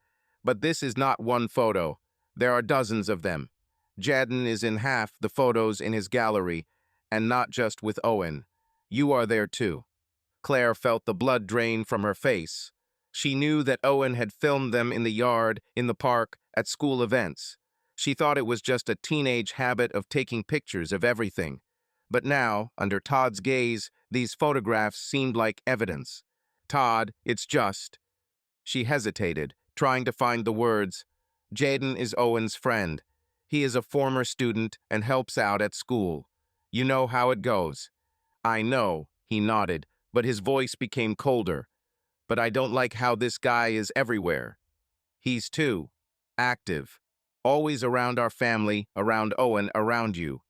But this is not one photo. There are dozens of them. Jaden is in half the photos in his gallery, and not just with Owen. You are there too. Claire felt the blood drain from her face. She knew that Owen had filmed them in the yard, in the park, at school events. She thought it was just a teenage habit of taking pictures of everything. But now, under Todd's gaze, these photographs seemed like evidence. Todd, it's just. She hesitated, trying to find the words. Jaden is Owen's friend. He is a former student and helps out at school. You know how it goes. I know, he nodded, but his voice became colder. But I don't like how this guy is everywhere. He's too active. Always around our family, around Owen, around you.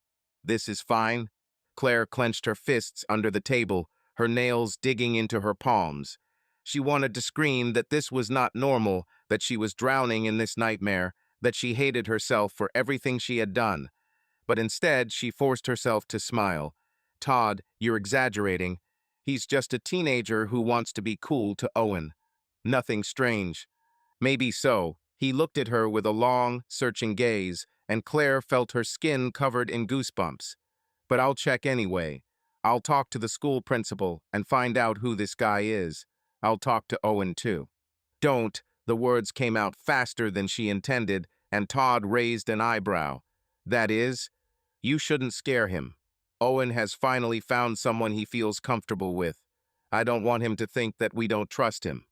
This is fine? Claire clenched her fists under the table, her nails digging into her palms. She wanted to scream that this was not normal, that she was drowning in this nightmare, that she hated herself for everything she had done. But instead, she forced herself to smile. Todd, you're exaggerating. He's just a teenager who wants to be cool to Owen. Nothing strange. Maybe so. He looked at her with a long, searching gaze, and Claire felt her skin covered in goosebumps. But I'll check anyway. I'll talk to the school principal and find out who this guy is. I'll talk to Owen too. Don't. The words came out faster than she intended, and Todd raised an eyebrow. That is, you shouldn't scare him. Owen has finally found someone he feels comfortable with. I don't want him to think that we don't trust him.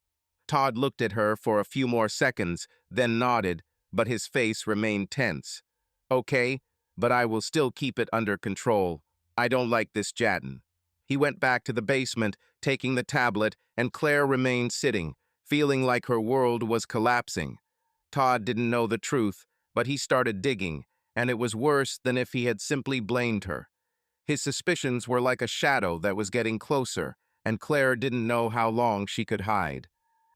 Todd looked at her for a few more seconds, then nodded, but his face remained tense. Okay, but I will still keep it under control. I don't like this Jaden. He went back to the basement, taking the tablet, and Claire remained sitting, feeling like her world was collapsing. Todd didn't know the truth, but he started digging, and it was worse than if he had simply blamed her. His suspicions were like a shadow that was getting closer, and Claire didn't know how long she could hide.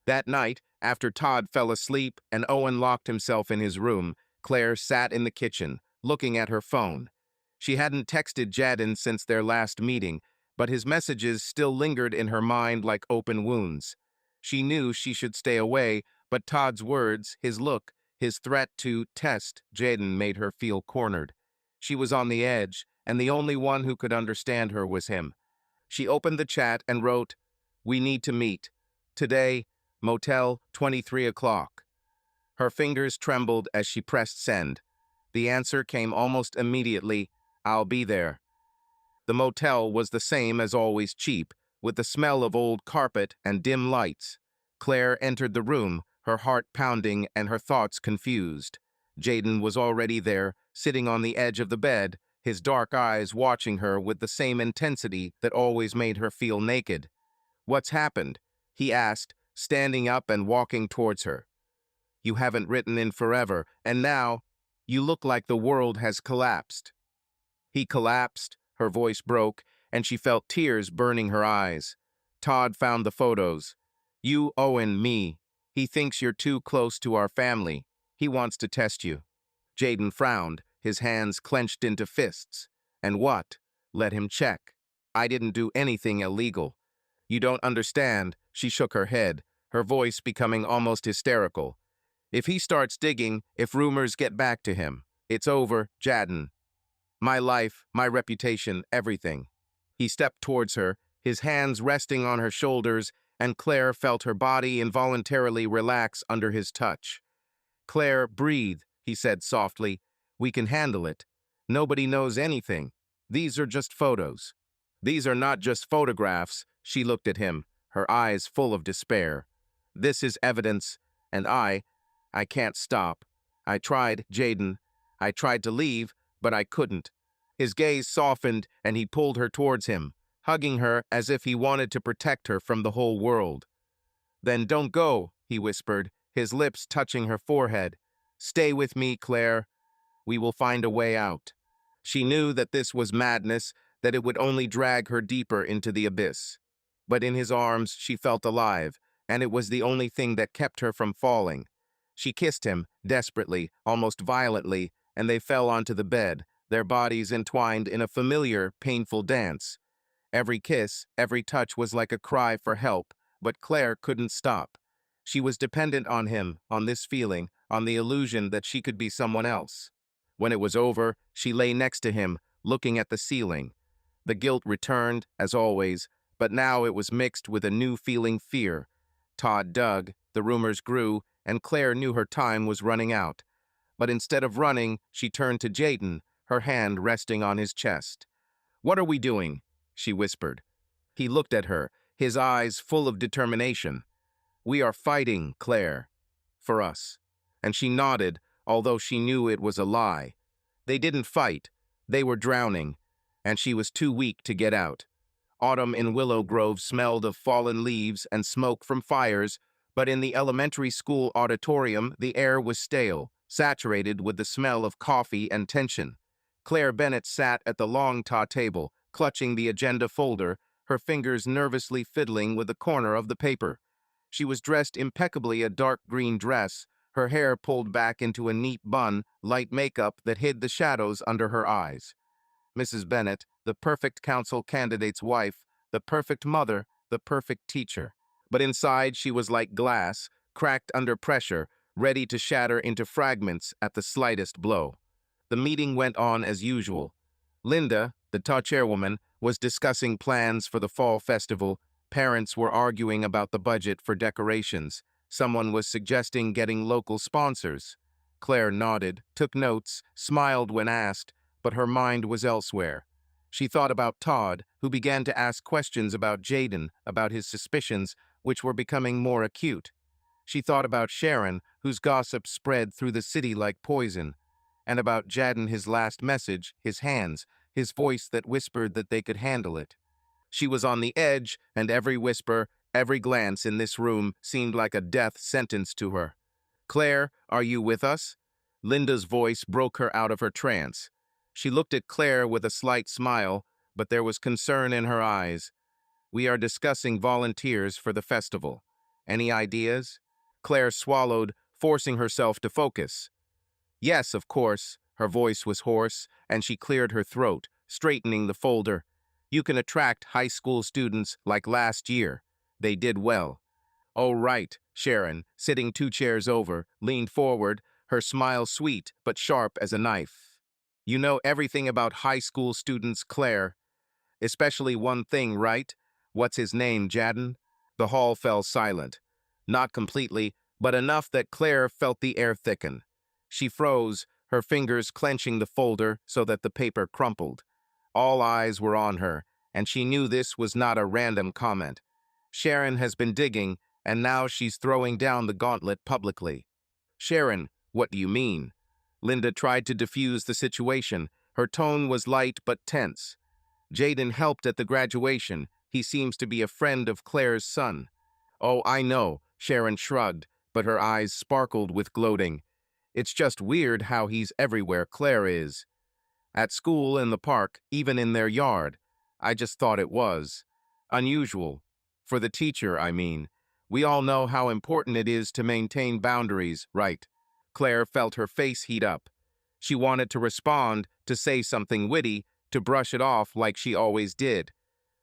That night, after Todd fell asleep and Owen locked himself in his room, Claire sat in the kitchen, looking at her phone. She hadn't texted Jaden since their last meeting, but his messages still lingered in her mind like open wounds. She knew she should stay away, but Todd's words, his look, his threat to test Jaden made her feel cornered. She was on the edge, and the only one who could understand her was him. She opened the chat and wrote, "We need to meet. Today, Motel, 23 o'clock. Her fingers trembled as she pressed send. The answer came almost immediately, I'll be there. The motel was the same as always, cheap, with the smell of old carpet and dim lights. Claire entered the room, her heart pounding and her thoughts confused. Jaden was already there, sitting on the edge of the bed, his dark eyes watching her with the same intensity that always made her feel naked. What's happened? He asked, standing up and walking towards her. You haven't written in forever, and now you look like the world has collapsed. He collapsed, her voice broke, and she felt tears burning her eyes. Todd found the photos. You, Owen, me. He thinks you're too close to our family. He wants to test you. Jaden frowned, his hands clenched into fists. And what? Let him check. I didn't do anything illegal. You don't understand, she shook her head, her voice becoming almost hysterical. If he starts digging, if rumors get back to him, it's over, Jaden. My life, my reputation, everything. He stepped towards her, his hands resting on her shoulders, and Claire felt her body involuntarily relax under his touch. Claire, breathe, he said softly. We can handle it. Nobody knows anything. These are just photos. These are not just photographs, she looked at him, her eyes full of despair. This is evidence, and I can't stop. I tried, Jaden. I tried to leave, but I couldn't. His gaze softened, and he pulled her towards him, hugging her as if he wanted to protect her from the whole world. Then don't go, he whispered, his lips touching her forehead. Stay with me, Claire. We will find a way out. She knew that this was madness, that it would only drag her deeper into the abyss. But in his arms, she felt alive, and it was the only thing that kept her from falling. She kissed him, desperately, almost violently, and they fell onto the bed, their bodies entwined in a familiar, painful dance. Every kiss, every touch was like a cry for help, but Claire couldn't stop. She was dependent on him, on this feeling, on the illusion that she could be someone else. When it was over, she lay next to him, looking at the ceiling. The guilt returned, as always, but now it was mixed with a new feeling fear. Todd dug, the rumors grew, and Claire knew her time was running out. But instead of running, she turned to Jaden, her hand resting on his chest. "What are we doing?" she whispered. He looked at her, his eyes full of determination. "We are fighting, Claire. For us." And she nodded, although she knew it was a lie. They didn't fight. They were drowning, and she was too weak to get out. Autumn in Willow Grove smelled of fallen leaves and smoke from fires, but in the elementary school auditorium, the air was stale, saturated with the smell of coffee and tension. Claire Bennett sat at the long table, clutching the agenda folder, her fingers nervously fiddling with the corner of the paper. She was dressed impeccably, a dark green dress, her hair pulled back into a neat bun, light makeup that hid the shadows under her eyes. Mrs. Bennett, the perfect council candidate's wife, the perfect mother, the perfect teacher. But inside she was like glass, cracked under pressure, ready to shatter into fragments at the slightest blow. The meeting went on as usual. Linda, the chairwoman, was discussing plans for the fall festival. Parents were arguing about the budget for decorations. Someone was suggesting getting local sponsors. Claire nodded, took notes, smiled when asked, but her mind was elsewhere. She thought about Todd, who began to ask questions about Jaden, about his suspicions, which were becoming more acute. She thought about Sharon, whose gossip spread through the city like poison, and about Jaden, his last message, his hands, his voice that whispered that they could handle it. She was on the edge, and every whisper, every glance in this room seemed like a death sentence to her. "Claire, are you with us?" Linda's voice broke her out of her trance. She looked at Claire with a slight smile, but there was concern in her eyes. "We are discussing volunteers for the festival. Any ideas?" Claire swallowed, forcing herself to focus. "Yes, of course." Her voice was hoarse, and she cleared her throat, straightening the folder. "You can attract high school students like last year. They did well." "Oh, right." Sharon, sitting 2 chairs over, leaned forward, her smile sweet but sharp as a knife. "You know everything about high school students, Claire. Especially one thing, right? What's his name, Jaden?" The hall fell silent. Not completely, but enough that Claire felt the air thicken. She froze, her fingers clenching the folder so that the paper crumpled. All eyes were on her, and she knew this was not a random comment. Sharon has been digging, and now she's throwing down the gauntlet publicly. "Sharon, what do you mean?" Linda tried to diffuse the situation. Her tone was light but tense. "Jaden helped at the graduation. He seems to be a friend of Claire's son." "Oh, I know," Sharon shrugged, but her eyes sparkled with gloating. "It's just weird how he's everywhere Claire is. At school, in the park, even in their yard. I just thought it was unusual. For the teacher, I mean. We all know how important it is to maintain boundaries, right?" Claire felt her face heat up. She wanted to respond, to say something witty, to brush it off like she always did.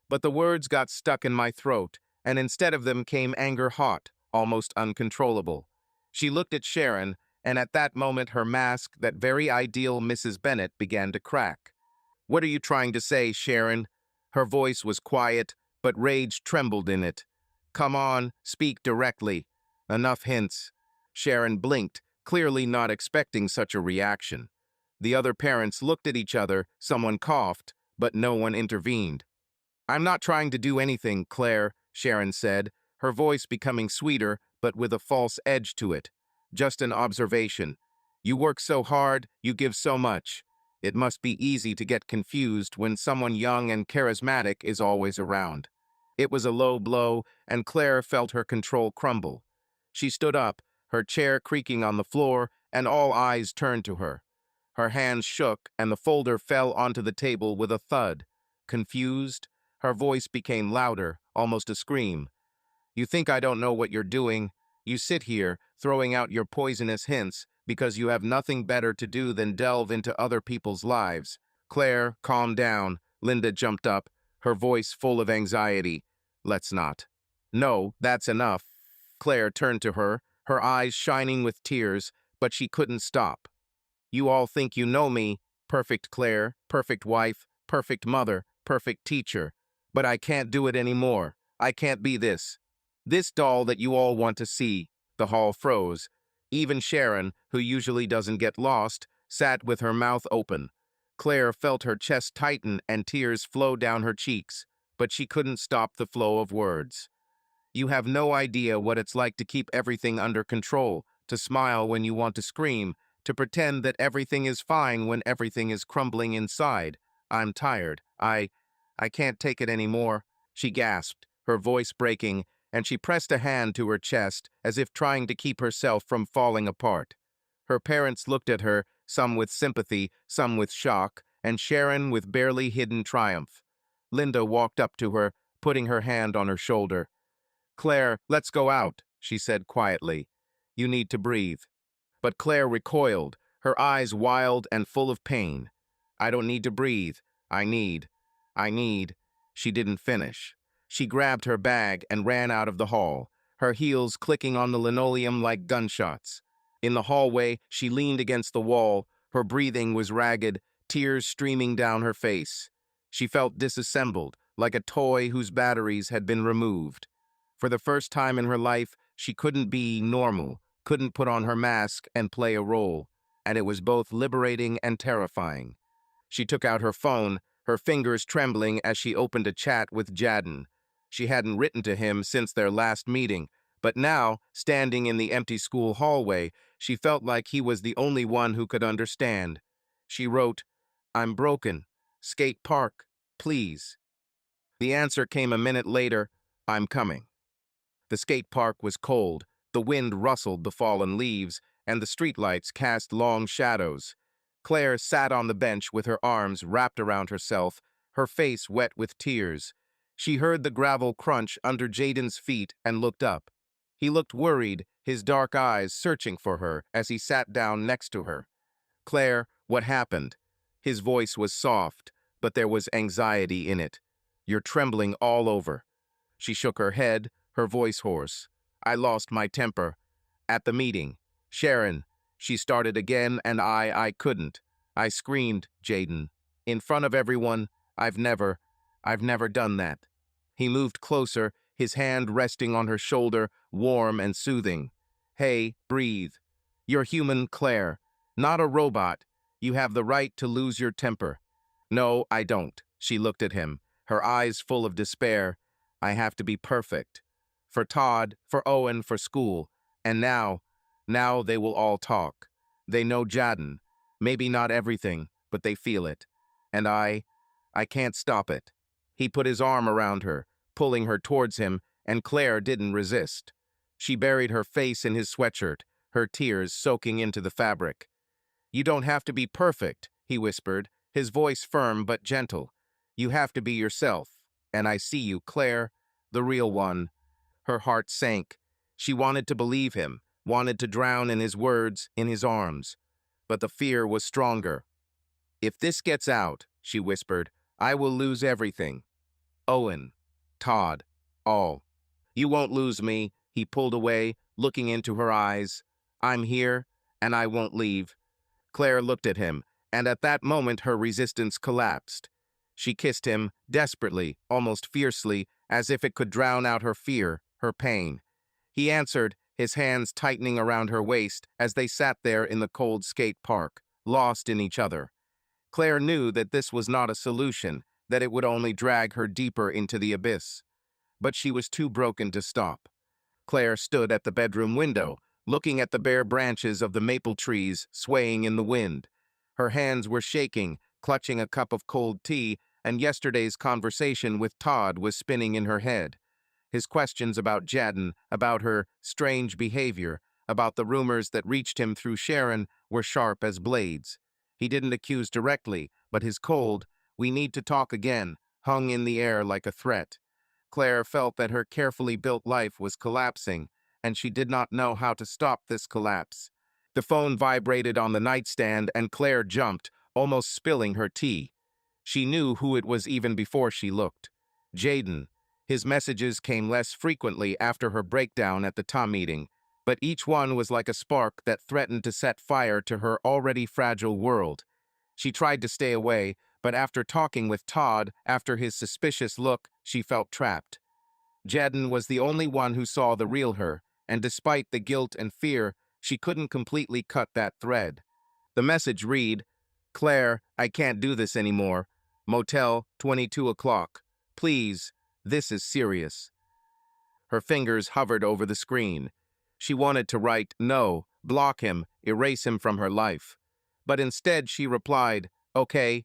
But the words got stuck in my throat, and instead of them came anger hot, almost uncontrollable. She looked at Sharon, and at that moment her mask, that very ideal Mrs. Bennett, began to crack. "What are you trying to say, Sharon?" Her voice was quiet, but rage trembled in it. "Come on, speak directly." "Enough hints." Sharon blinked, clearly not expecting such a reaction. The other parents looked at each other, someone coughed, but no one intervened. "I'm not trying to do anything, Claire," Sharon said, her voice becoming sweeter, but with a false edge to it. "Just an observation. You work so hard, you give so much. It must be easy to get confused when someone young and charismatic is always around." It was a low blow, and Claire felt her control crumble. She stood up, her chair creaking on the floor, and all eyes turned to her. Her hands shook, and the folder fell onto the table with a thud. Confused, her voice became louder, almost a scream. "You think I don't know what you're doing? You sit here, throwing out your poisonous hints, because you have nothing better to do than delve into other people's lives." "Claire, calm down." Linda jumped up, her voice full of anxiety. "Let's not." "No, that's enough." Claire turned to her, her eyes shining with tears, but she couldn't stop. "You all think you know me. Perfect Claire, perfect wife, perfect mother, perfect teacher. But I can't do it anymore. I can't be this doll that you all want to see." The hall froze. Even Sharon, who usually doesn't get lost, sat with her mouth open. Claire felt her chest tighten and tears flow down her cheeks, but she couldn't stop the flow of words. "You have no idea what it's like to keep everything under control, to smile when you want to scream, to pretend that everything is fine when everything is crumbling inside. I'm tired. I can't take it anymore," she gasped, her voice breaking, and she pressed a hand to her chest as if trying to keep herself from falling apart. Her parents looked at her, some with sympathy, some with shock, and Sharon with barely hidden triumph. Linda walked up to her, putting her hand on her shoulder. "Claire, let's go out," she said quietly. "You need to breathe." But Claire recoiled, her eyes wild and full of pain. "I don't need to breathe. I need. She didn't finish. She grabbed her bag and ran out of the hall, her heels clicking on the linoleum like gunshots. In the hallway, she leaned against the wall. Her breathing was ragged, tears streaming down her face. She felt disassembled, like a toy whose batteries had been removed. For the first time in her life, she couldn't be normal, couldn't put on her mask and play a role, and it was both liberating and terrifying. She took out her phone, her fingers trembling as she opened a chat with Jadden. She hadn't written to him since their last meeting, but now, standing in the empty school hallway, she felt like he was the only one who could understand. She wrote, "I'm broken. Skate park, please." The answer came a minute later, "I'm coming." The skate park was cold, the wind rustled the fallen leaves, and the streetlights cast long shadows. Claire sat on the bench with her arms wrapped around herself, her face wet with tears. She heard the gravel crunch under Jaden's feet and looked up. He looked worried, his dark eyes searching for her as he sat down next to her. "Claire, what happened?" His voice was soft, but there was anxiety in it. "You're trembling all over." She shook her head, her voice hoarse. "I lost my temper. At the meeting. Sharon." She started again, and I couldn't. "I screamed, Jaden. In front of everyone. I've never done that." He moved closer, his hand resting on her shoulder, warm and soothing. "Hey, breathe. You're human, Claire. Not a robot. You have the right to lose your temper." "No, I don't." She looked at him, her eyes full of despair. "I have to be perfect. For Todd, for Owen, for school. And now they will all talk. They know Jadden. Maybe not everything, but they feel it. And I can't stop it." He put his arm around her, pulling her towards him, and Claire didn't resist. She buried her face in his sweatshirt, her tears soaking into the fabric. "You don't have to be perfect," he whispered, his voice firm but gentle. "You have to be yourself. And I see you, Claire, the real one." Her heart sank. She wanted to believe him, wanted to drown in his words, in his arms. But the fear was stronger. "If this gets out," she whispered, "I will lose everything. Owen, Todd, all." "You won't lose me," he pulled away, looking into her eyes. "I'm here, and I won't leave." Claire looked at him, and at that moment her resistance collapsed. She kissed him, desperately, almost fiercely, as if it could drown out her fear, her pain. He answered, his hands tightening around her waist as they sat there in the cold skate park, lost in each other. Claire knew that this was not a solution, that it would only drag her deeper into the abyss. But she was too broken to stop. Claire stood at the bedroom window, looking at the bare branches of the maple trees swaying in the wind. Her hands were shaking, clutching a cup of cold tea, and yesterday's conversation with Todd was spinning in her head. His questions about Jadden, about her strange behavior, about the rumors that reached him through Sharon were sharp as blades. He didn't accuse directly, but his cold, "We need to talk again," hung in the air like a threat. Claire felt that her carefully built life was collapsing, and she did not know how to stop this collapse. The phone vibrated on the nightstand, and Claire jumped, almost spilling her tea. She knew who it was even before she looked. Jaden. His messages came less frequently after her breakdown at the Tom meeting, but each one was like a spark that threatened to set fire to her already fragile world. She tried to stay away, But after talking with Todd, after his suspicious look, she felt trapped. Jaden was the only one who saw the real her, and despite the guilt and fear, she couldn't completely cut that thread. The message read, "Claire, I can't do this anymore. Motel, 22 o'clock. Please, this is serious." Her fingers hovered over the screen. She wanted to write no, block him, erase him from her life. But instead she replied, "Okay."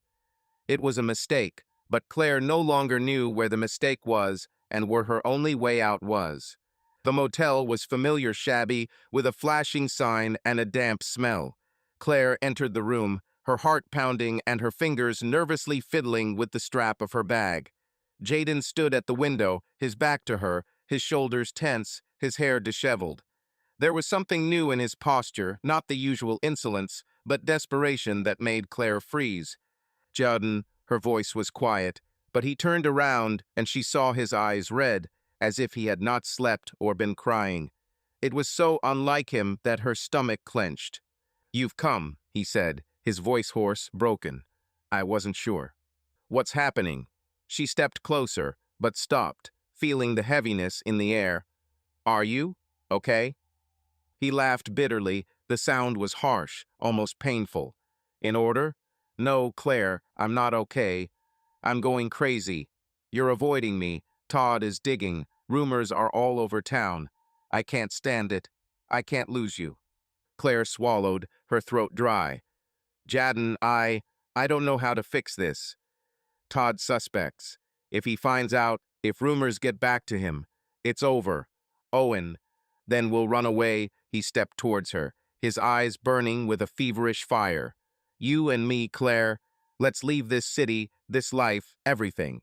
It was a mistake, but Claire no longer knew where the mistake was and where her only way out was. The motel was familiar shabby, with a flashing sign and a damp smell. Claire entered the room, her heart pounding and her fingers nervously fiddling with the strap of her bag. Jaden stood at the window, his back to her, his shoulders tense, his hair disheveled. There was something new in his posture, not the usual insolence, but desperation that made Claire freeze. "Jaden," her voice was quiet, but he turned around and she saw his eyes red, as if he had not slept or been crying. It was so unlike him that her stomach clenched. "You've come," he said, his voice hoarse, broken. "I wasn't sure." "What's happening?" She stepped closer, but stopped, feeling the heaviness in the air. "Are you okay?" He laughed bitterly. The sound was harsh, almost painful. "In order? No, Claire, I'm not okay. I'm going crazy. You're avoiding me. Todd is digging. Rumors are all over town. I can't stand it. I can't lose you." Claire swallowed, her throat dry. "Jaden, I don't know how to fix this. Todd suspects. If he finds out, if rumors get back to him, it's over. Owen. Then we'll run away." He stepped towards her, his eyes burning with a feverish fire. "You and me, Claire. Let's leave this city, this life, everything.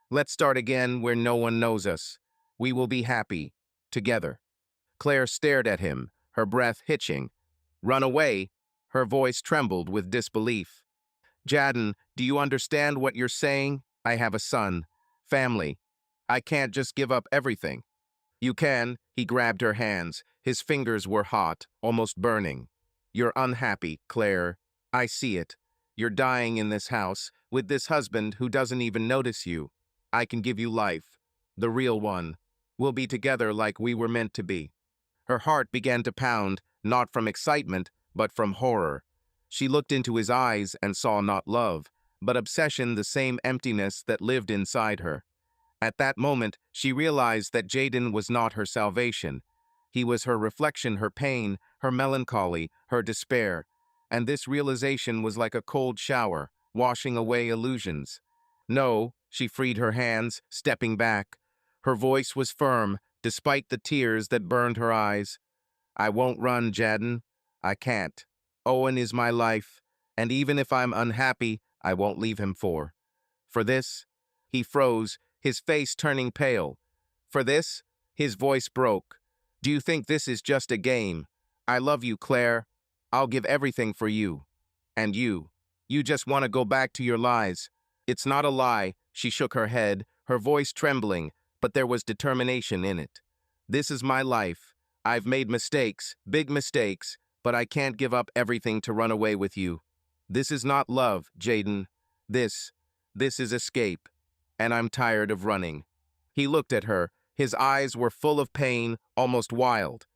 Let's start again where no one knows us. We will be happy. Together." Claire stared at him, her breath hitching. "Run away?" Her voice trembled with disbelief. "Jaden, do you understand what you're saying? I have a son. Family. I can't just give up everything." "You can." He grabbed her hands. His fingers were hot, almost burning. "You're unhappy, Claire. I see it. You're dying in this house, with this husband who doesn't even notice you. I can give you life. The real one. We'll be together like we were meant to be." Her heart began to pound, not from excitement, but from horror. She looked into his eyes and saw not love, but obsession, the same emptiness that lived inside her. At that moment, she realized that Jaden was not her salvation. He was her reflection, her pain, her melancholy, her despair. And this realization was like a cold shower, washing away illusions. "No," she freed her hands, stepping back. Her voice was firm, despite the tears that burned her eyes. "I won't run, Jaden. I can't. Owen is my life, and even if I'm unhappy, I won't leave him for this." He froze, his face turning pale. "For this?" His voice broke. "Do you think this is just a game? I love you, Claire. I'll give everything for you. And you. You just want to go back to your lies." "It's not a lie." She shook her head, her voice trembling, but there was determination in it. "This is my life. I've made mistakes, big mistakes, but I can't give up everything to run away with you. This is not love, Jaden. This is escape. And I'm tired of running." He looked at her. His eyes were full of pain, almost wild.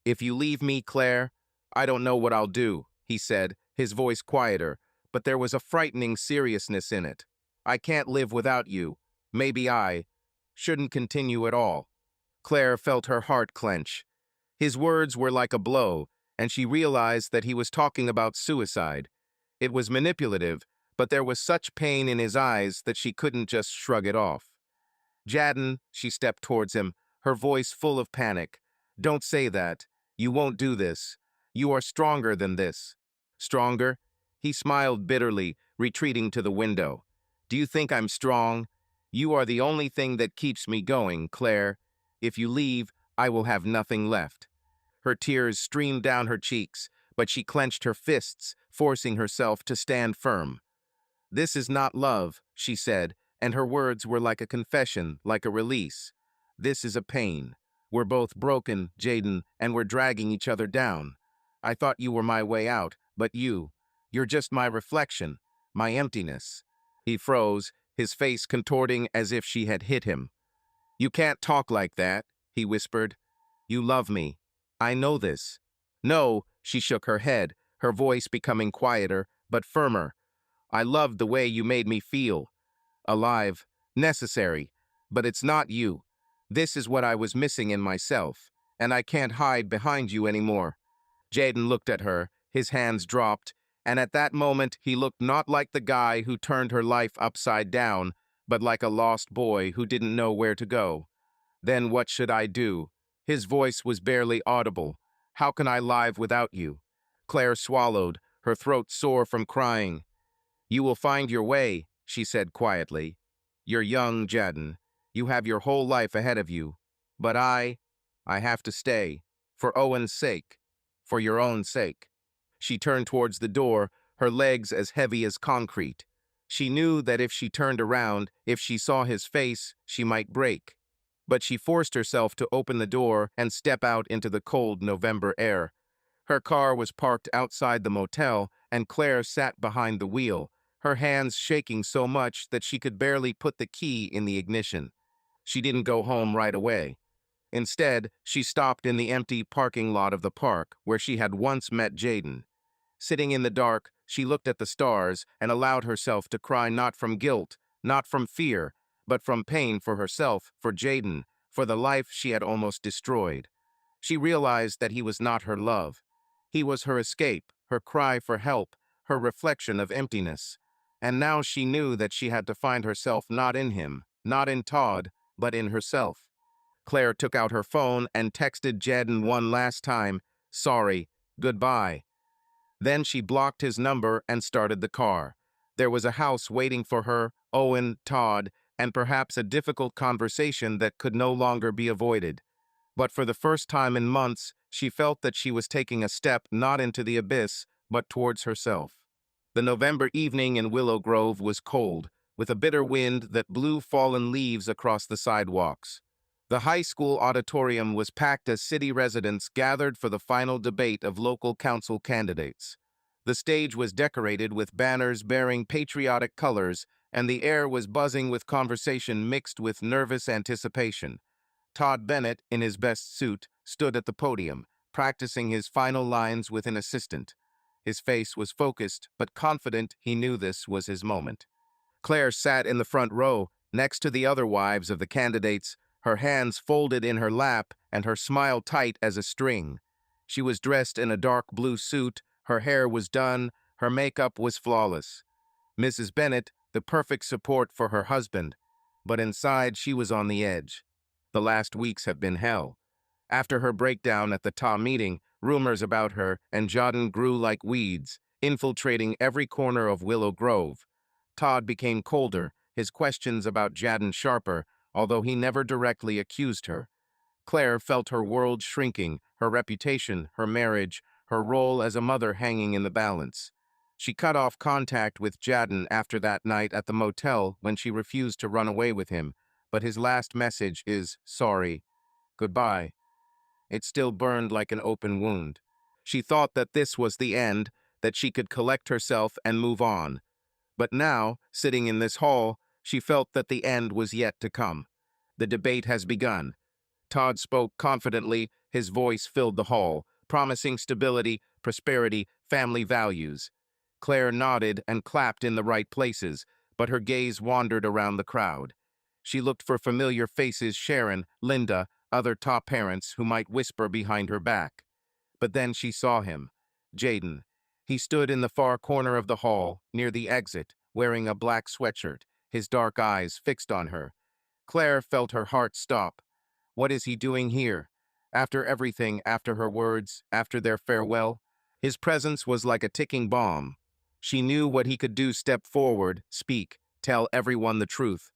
"If you leave me, Claire, I don't know what I'll do," he said, his voice quieter, but there was a frightening seriousness in it. "I can't live without you. Maybe I shouldn't continue at all." Claire felt her heart clench. His words were like a blow, and she realized that he was talking about suicide. It was manipulative, but there was such pain in his eyes that she couldn't just shrug it off. "Jaden," she stepped towards him, her voice full of panic. "Don't say that. You won't do this. You are stronger than this." "Stronger?" He smiled bitterly, retreating to the window. "Do you think I'm strong? You are the only thing that keeps me going, Claire. If you leave, I will have nothing left." Her tears streamed down her cheeks, but she clenched her fists, forcing herself to stand firm. "This is not love," she said, and her words were like a confession, like a release. "This is a pain. We're both broken, Jaden, and we're dragging each other down. I thought you were my way out, but you're just my reflection, my emptiness. He froze, his face contorting as if she had hit him. "You can't talk like that," he whispered. "You love me. I know this." "No," she shook her head, her voice becoming quieter, but firmer. "I loved the way you made me feel. Alive, necessary, but it's not you. This is what I was missing in myself, and I can't hide behind you anymore." Jaden looked at her, his hands dropped, and at that moment he looked not like the guy who turned her life upside down, but like a lost boy who didn't know where to go. "Then what should I do?" His voice was barely audible. "How can I live without you?" Claire swallowed, her throat sore from crying. "You will find your way," she said quietly. "You're young, Jaden. You have your whole life ahead of you. But I have to stay. For Owen's sake. For your own sake." She turned towards the door, her legs as heavy as concrete. She knew that if she turned around, if she saw his face, she might break. But she forced herself to open the door and step out into the cold November air. Her car was parked outside the motel, and Claire sat behind the wheel, her hands shaking so much that she could barely put the key in the ignition. She didn't go home right away. Instead, she stopped in the empty parking lot of the park where she had once met Jaden. Sitting in the dark, she looked at the stars and allowed herself to cry not from guilt, not from fear, but from pain for herself, for Jaden, for the life she had almost destroyed. She realized that he was not her love. He was her escape, her cry for help, her reflection of emptiness. And now she knew that she had to find herself not in him, not in Todd, but in herself. Claire took out her phone and texted Jaden one last time, "Sorry, goodbye." Then she blocked his number and started the car. There was a house waiting for her, Owen, Todd, and perhaps a difficult conversation that could no longer be avoided. But for the first time in months, she felt that she was taking a step not into the abyss, but towards herself. The November evening in Willow Grove was cold, with a bitter wind that blew fallen leaves across the sidewalks. The high school auditorium was packed as city residents gathered for the final debate of local council candidates. The stage was decorated with banners bearing patriotic colors, and the air was buzzing with conversation mixed with nervous anticipation. Todd Bennett, in his best suit, stood at the podium, practicing his final lines with an assistant. His face was focused, but confident he knew this was his moment. Claire sat in the front row, next to the other wives of the candidates, her hands folded in her lap and her smile tight as a string. She was dressed in a dark blue suit, her hair was done, her makeup was flawless. Mrs. Bennett, the perfect support for her husband, but inside she was on the edge. The last weeks have been hell. After her breakdown at the TA meeting, rumors about her and Jaden grew like weeds, infiltrating every corner of Willow Grove. Todd became colder, his questions about Jaden sharper, although he never directly accused her. Claire felt her world shrinking, her reputation, her marriage, her role as a mother hanging in the balance. She cut off contact with Jaden after that night at the motel when she refused to run away with him, but his last message is, "Sorry, goodbye." It still burned like an open wound. She thought that this was the end, that she could collect herself and move on. But now, sitting in this hall, she felt that the end was yet to come. The debate has begun. Todd spoke confidently, his voice filled the hall, promising stability, prosperity, family values. Claire nodded and clapped in the right places, but her gaze wandered around the crowd. She looked for familiar faces, Sharon, Linda, other top parents who might whisper behind her back. But then she saw him, Jaden. He stood in the far corner of the hall, near the exit, wearing a black sweatshirt, his dark eyes fixed on her. Claire felt her heart stop. What is he doing here? After everything, after her words, after their farewell? His presence was like a ticking bomb. She knew what he could do: step forward, speak, tell everyone the truth.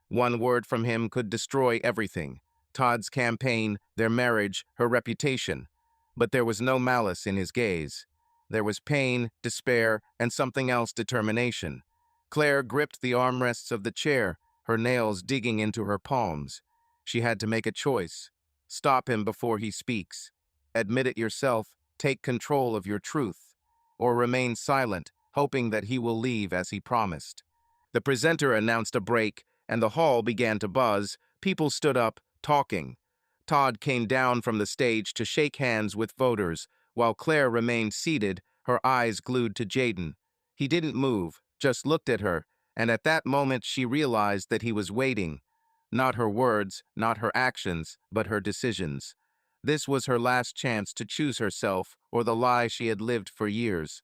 One word from him could destroy everything. Todd's campaign, their marriage, her reputation. But there was no malice in his gaze. There was pain, despair, and something else: determination. Claire gripped the armrests of the chair, her nails digging into her palms. She had to make a choice. Stop him before he speaks. Admit it yourself, take control of your truth. Or remain silent, hoping that he will leave as he promised. The presenter announced a break, and the hall began to buzz. People stood up, talking. Todd came down from the stage to shake hands with voters, while Claire remained seated, her eyes glued to Jaden. He didn't move, just looked at her, and at that moment she realized that he was waiting. Not her words, not her actions, but her decisions. This was her last chance to choose herself or the lie she had lived for years.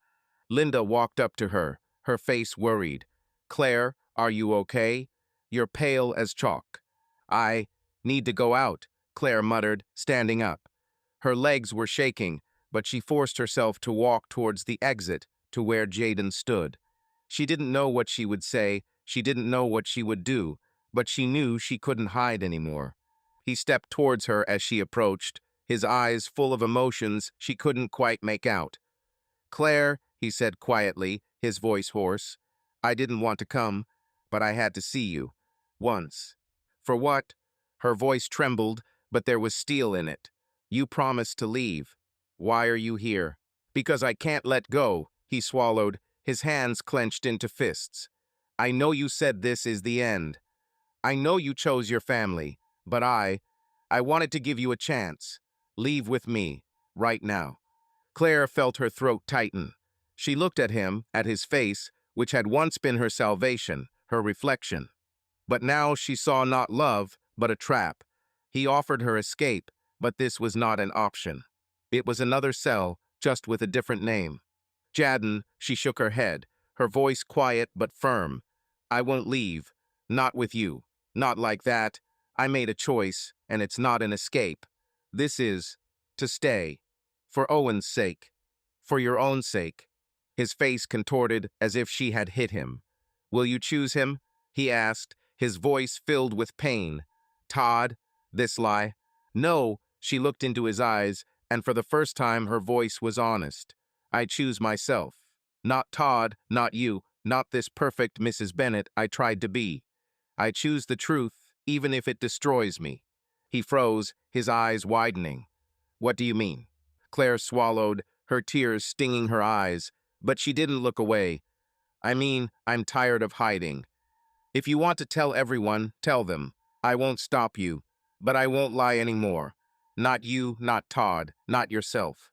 Linda walked up to her, her face worried. "Claire, are you okay? You're pale as chalk." "I need to go out," Claire muttered, standing up. Her legs were shaking, but she forced herself to walk towards the exit, to where Jaden stood. She didn't know what she would say, she didn't know what she would do, but she knew she couldn't hide anymore. He stepped towards her as she approached, his eyes full of emotions she couldn't quite make out. "Claire," he said quietly, his voice hoarse, "I didn't want to come, but I had to see you. Once." "For what?" Her voice trembled, but there was steel in it. "You promised to leave. Why are you here?" "Because I can't let go," he swallowed, his hands clenched into fists. "I know you said this is the end. I know you chose your family, but I wanted to give you a chance. Leave with me, right now." Claire felt her throat tighten. She looked at him, at his face, which had once been her salvation, her reflection. But now she saw not love, but a trap. He offered her escape, but this was not an option. It was another cell, just with a different name. "Jaden," she shook her head, her voice quiet but firm. "I won't leave. Not with you. Not like that. I made a choice, and it's not an escape. This is to stay. For Owen's sake. For your own sake." His face contorted as if she had hit him. "Will you choose him?" he asked, his voice filled with pain. "Todd, this lie?" "No," she looked into his eyes, and for the first time her voice was honest. "I choose myself. Not Todd, not you, not this perfect Mrs. Bennett I tried to be. I choose the truth, even if it destroys me." He froze, his eyes widening. "What do you mean?" Claire swallowed, her tears stinging her eyes, but she didn't look away. "I mean, I'm tired of hiding. If you want to tell everyone, tell them. I won't stop you, but I won't lie anymore. Not you, not Todd, not yourself."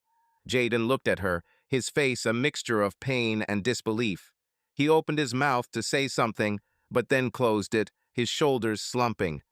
Jaden looked at her, his face a mixture of pain and disbelief. He opened his mouth to say something, but then closed it, his shoulders slumping.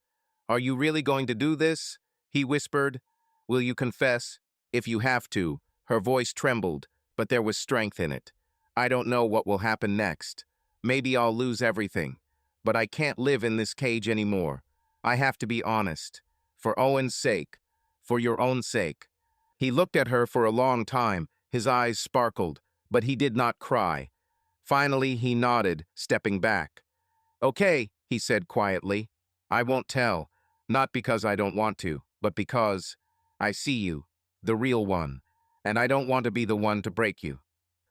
"Are you really going to do this?" he whispered. "Will you confess? If you have to." Her voice trembled, but there was strength in it. "I don't know what will happen next. Maybe I'll lose everything. But I can't live in this cage anymore. I have to be honest. For Owen's sake. For your own sake." He looked at her for a long time, his eyes sparkled, but he did not cry. Finally, he nodded, stepping back. "Okay," he said quietly. "I won't tell. Not because I don't want to, but because I see you, the real one, and I don't want to be the one to break you."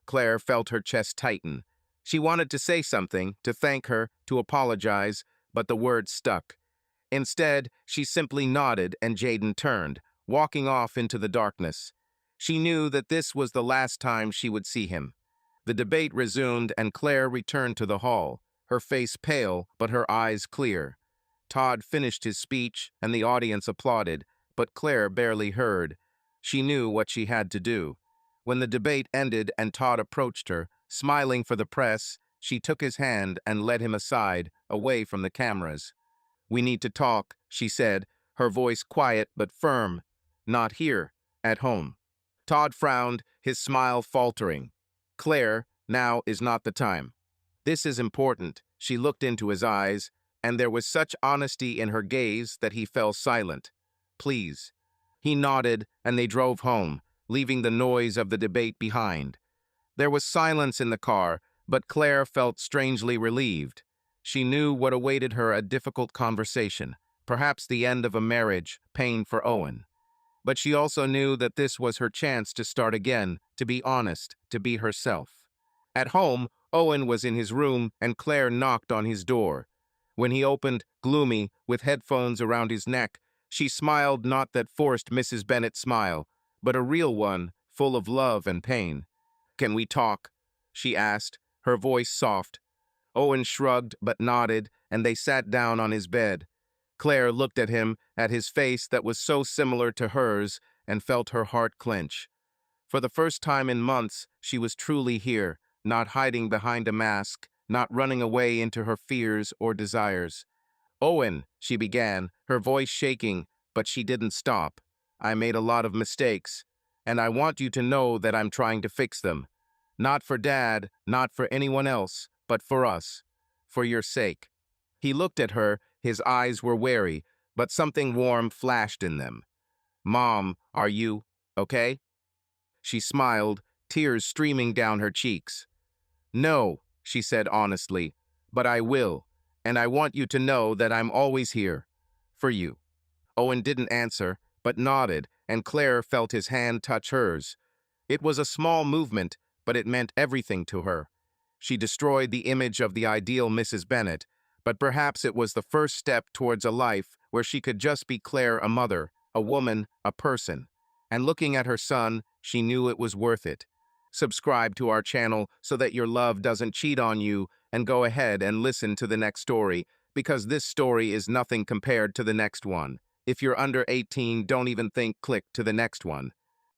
Claire felt her chest tighten. She wanted to say something, to thank her, to apologize, but the words stuck. Instead, she simply nodded and Jaden turned, walking off into the darkness. She knew that this was the last time she would see him. The debate resumed and Claire returned to the hall, her face pale but her eyes clear. Todd finished his speech and the audience applauded, but Claire barely heard. She knew what she had to do. When the debate ended and Todd approached her, smiling for the press, she took his hand and led him aside, away from the cameras. "We need to talk," she said, her voice quiet but firm. "Not here, at home." Todd frowned, his smile faltering. "Claire, now is not the time. This is important." She looked into his eyes, and there was such honesty in her gaze that he fell silent. "Please." He nodded, and they drove home, leaving the noise of the debate behind. There was silence in the car, but Claire felt strangely relieved. She knew what awaited her: a difficult conversation, perhaps the end of a marriage, pain for Owen. But she also knew that this was her chance to start again, to be honest, to be herself. At home, Owen was in his room and Claire knocked on his door. When he opened, gloomy, with headphones around his neck, she smiled, not that forced Mrs. Bennett smile, but a real one, full of love and pain. "Can we talk?" she asked, her voice soft. Owen shrugged but nodded, and they sat down on his bed. Claire looked at him, at his face that was so similar to hers, and felt her heart clench. For the first time in months, she was truly here, not hiding behind a mask, not running away into her fears or desires. "Owen," she began, her voice shaking, but she didn't stop. "I made a lot of mistakes, and I want you to know that I'm trying to fix them. Not for Dad, not for anyone else, but for us. For your sake." He looked at her, his eyes were wary, but something warm flashed in them. "Mom, are you okay?" She smiled, tears streaming down her cheeks. "No," she said honestly, "but I will, and I want you to know that I'm always here. For you." Owen didn't answer, but nodded, and Claire felt his hand touch hers. It was a small movement, but it meant everything to her. She destroyed the image of the ideal Mrs. Bennett, but perhaps it was the first step towards a life where she could just be Claire, a mother, a woman, a person. And looking at her son, she knew it was worth it. Subscribe to our channel so that your love doesn't cheat on you, and go ahead and listen to the next story, because this story is nothing compared to the next one. If you're under 18, don't even think click to the next one.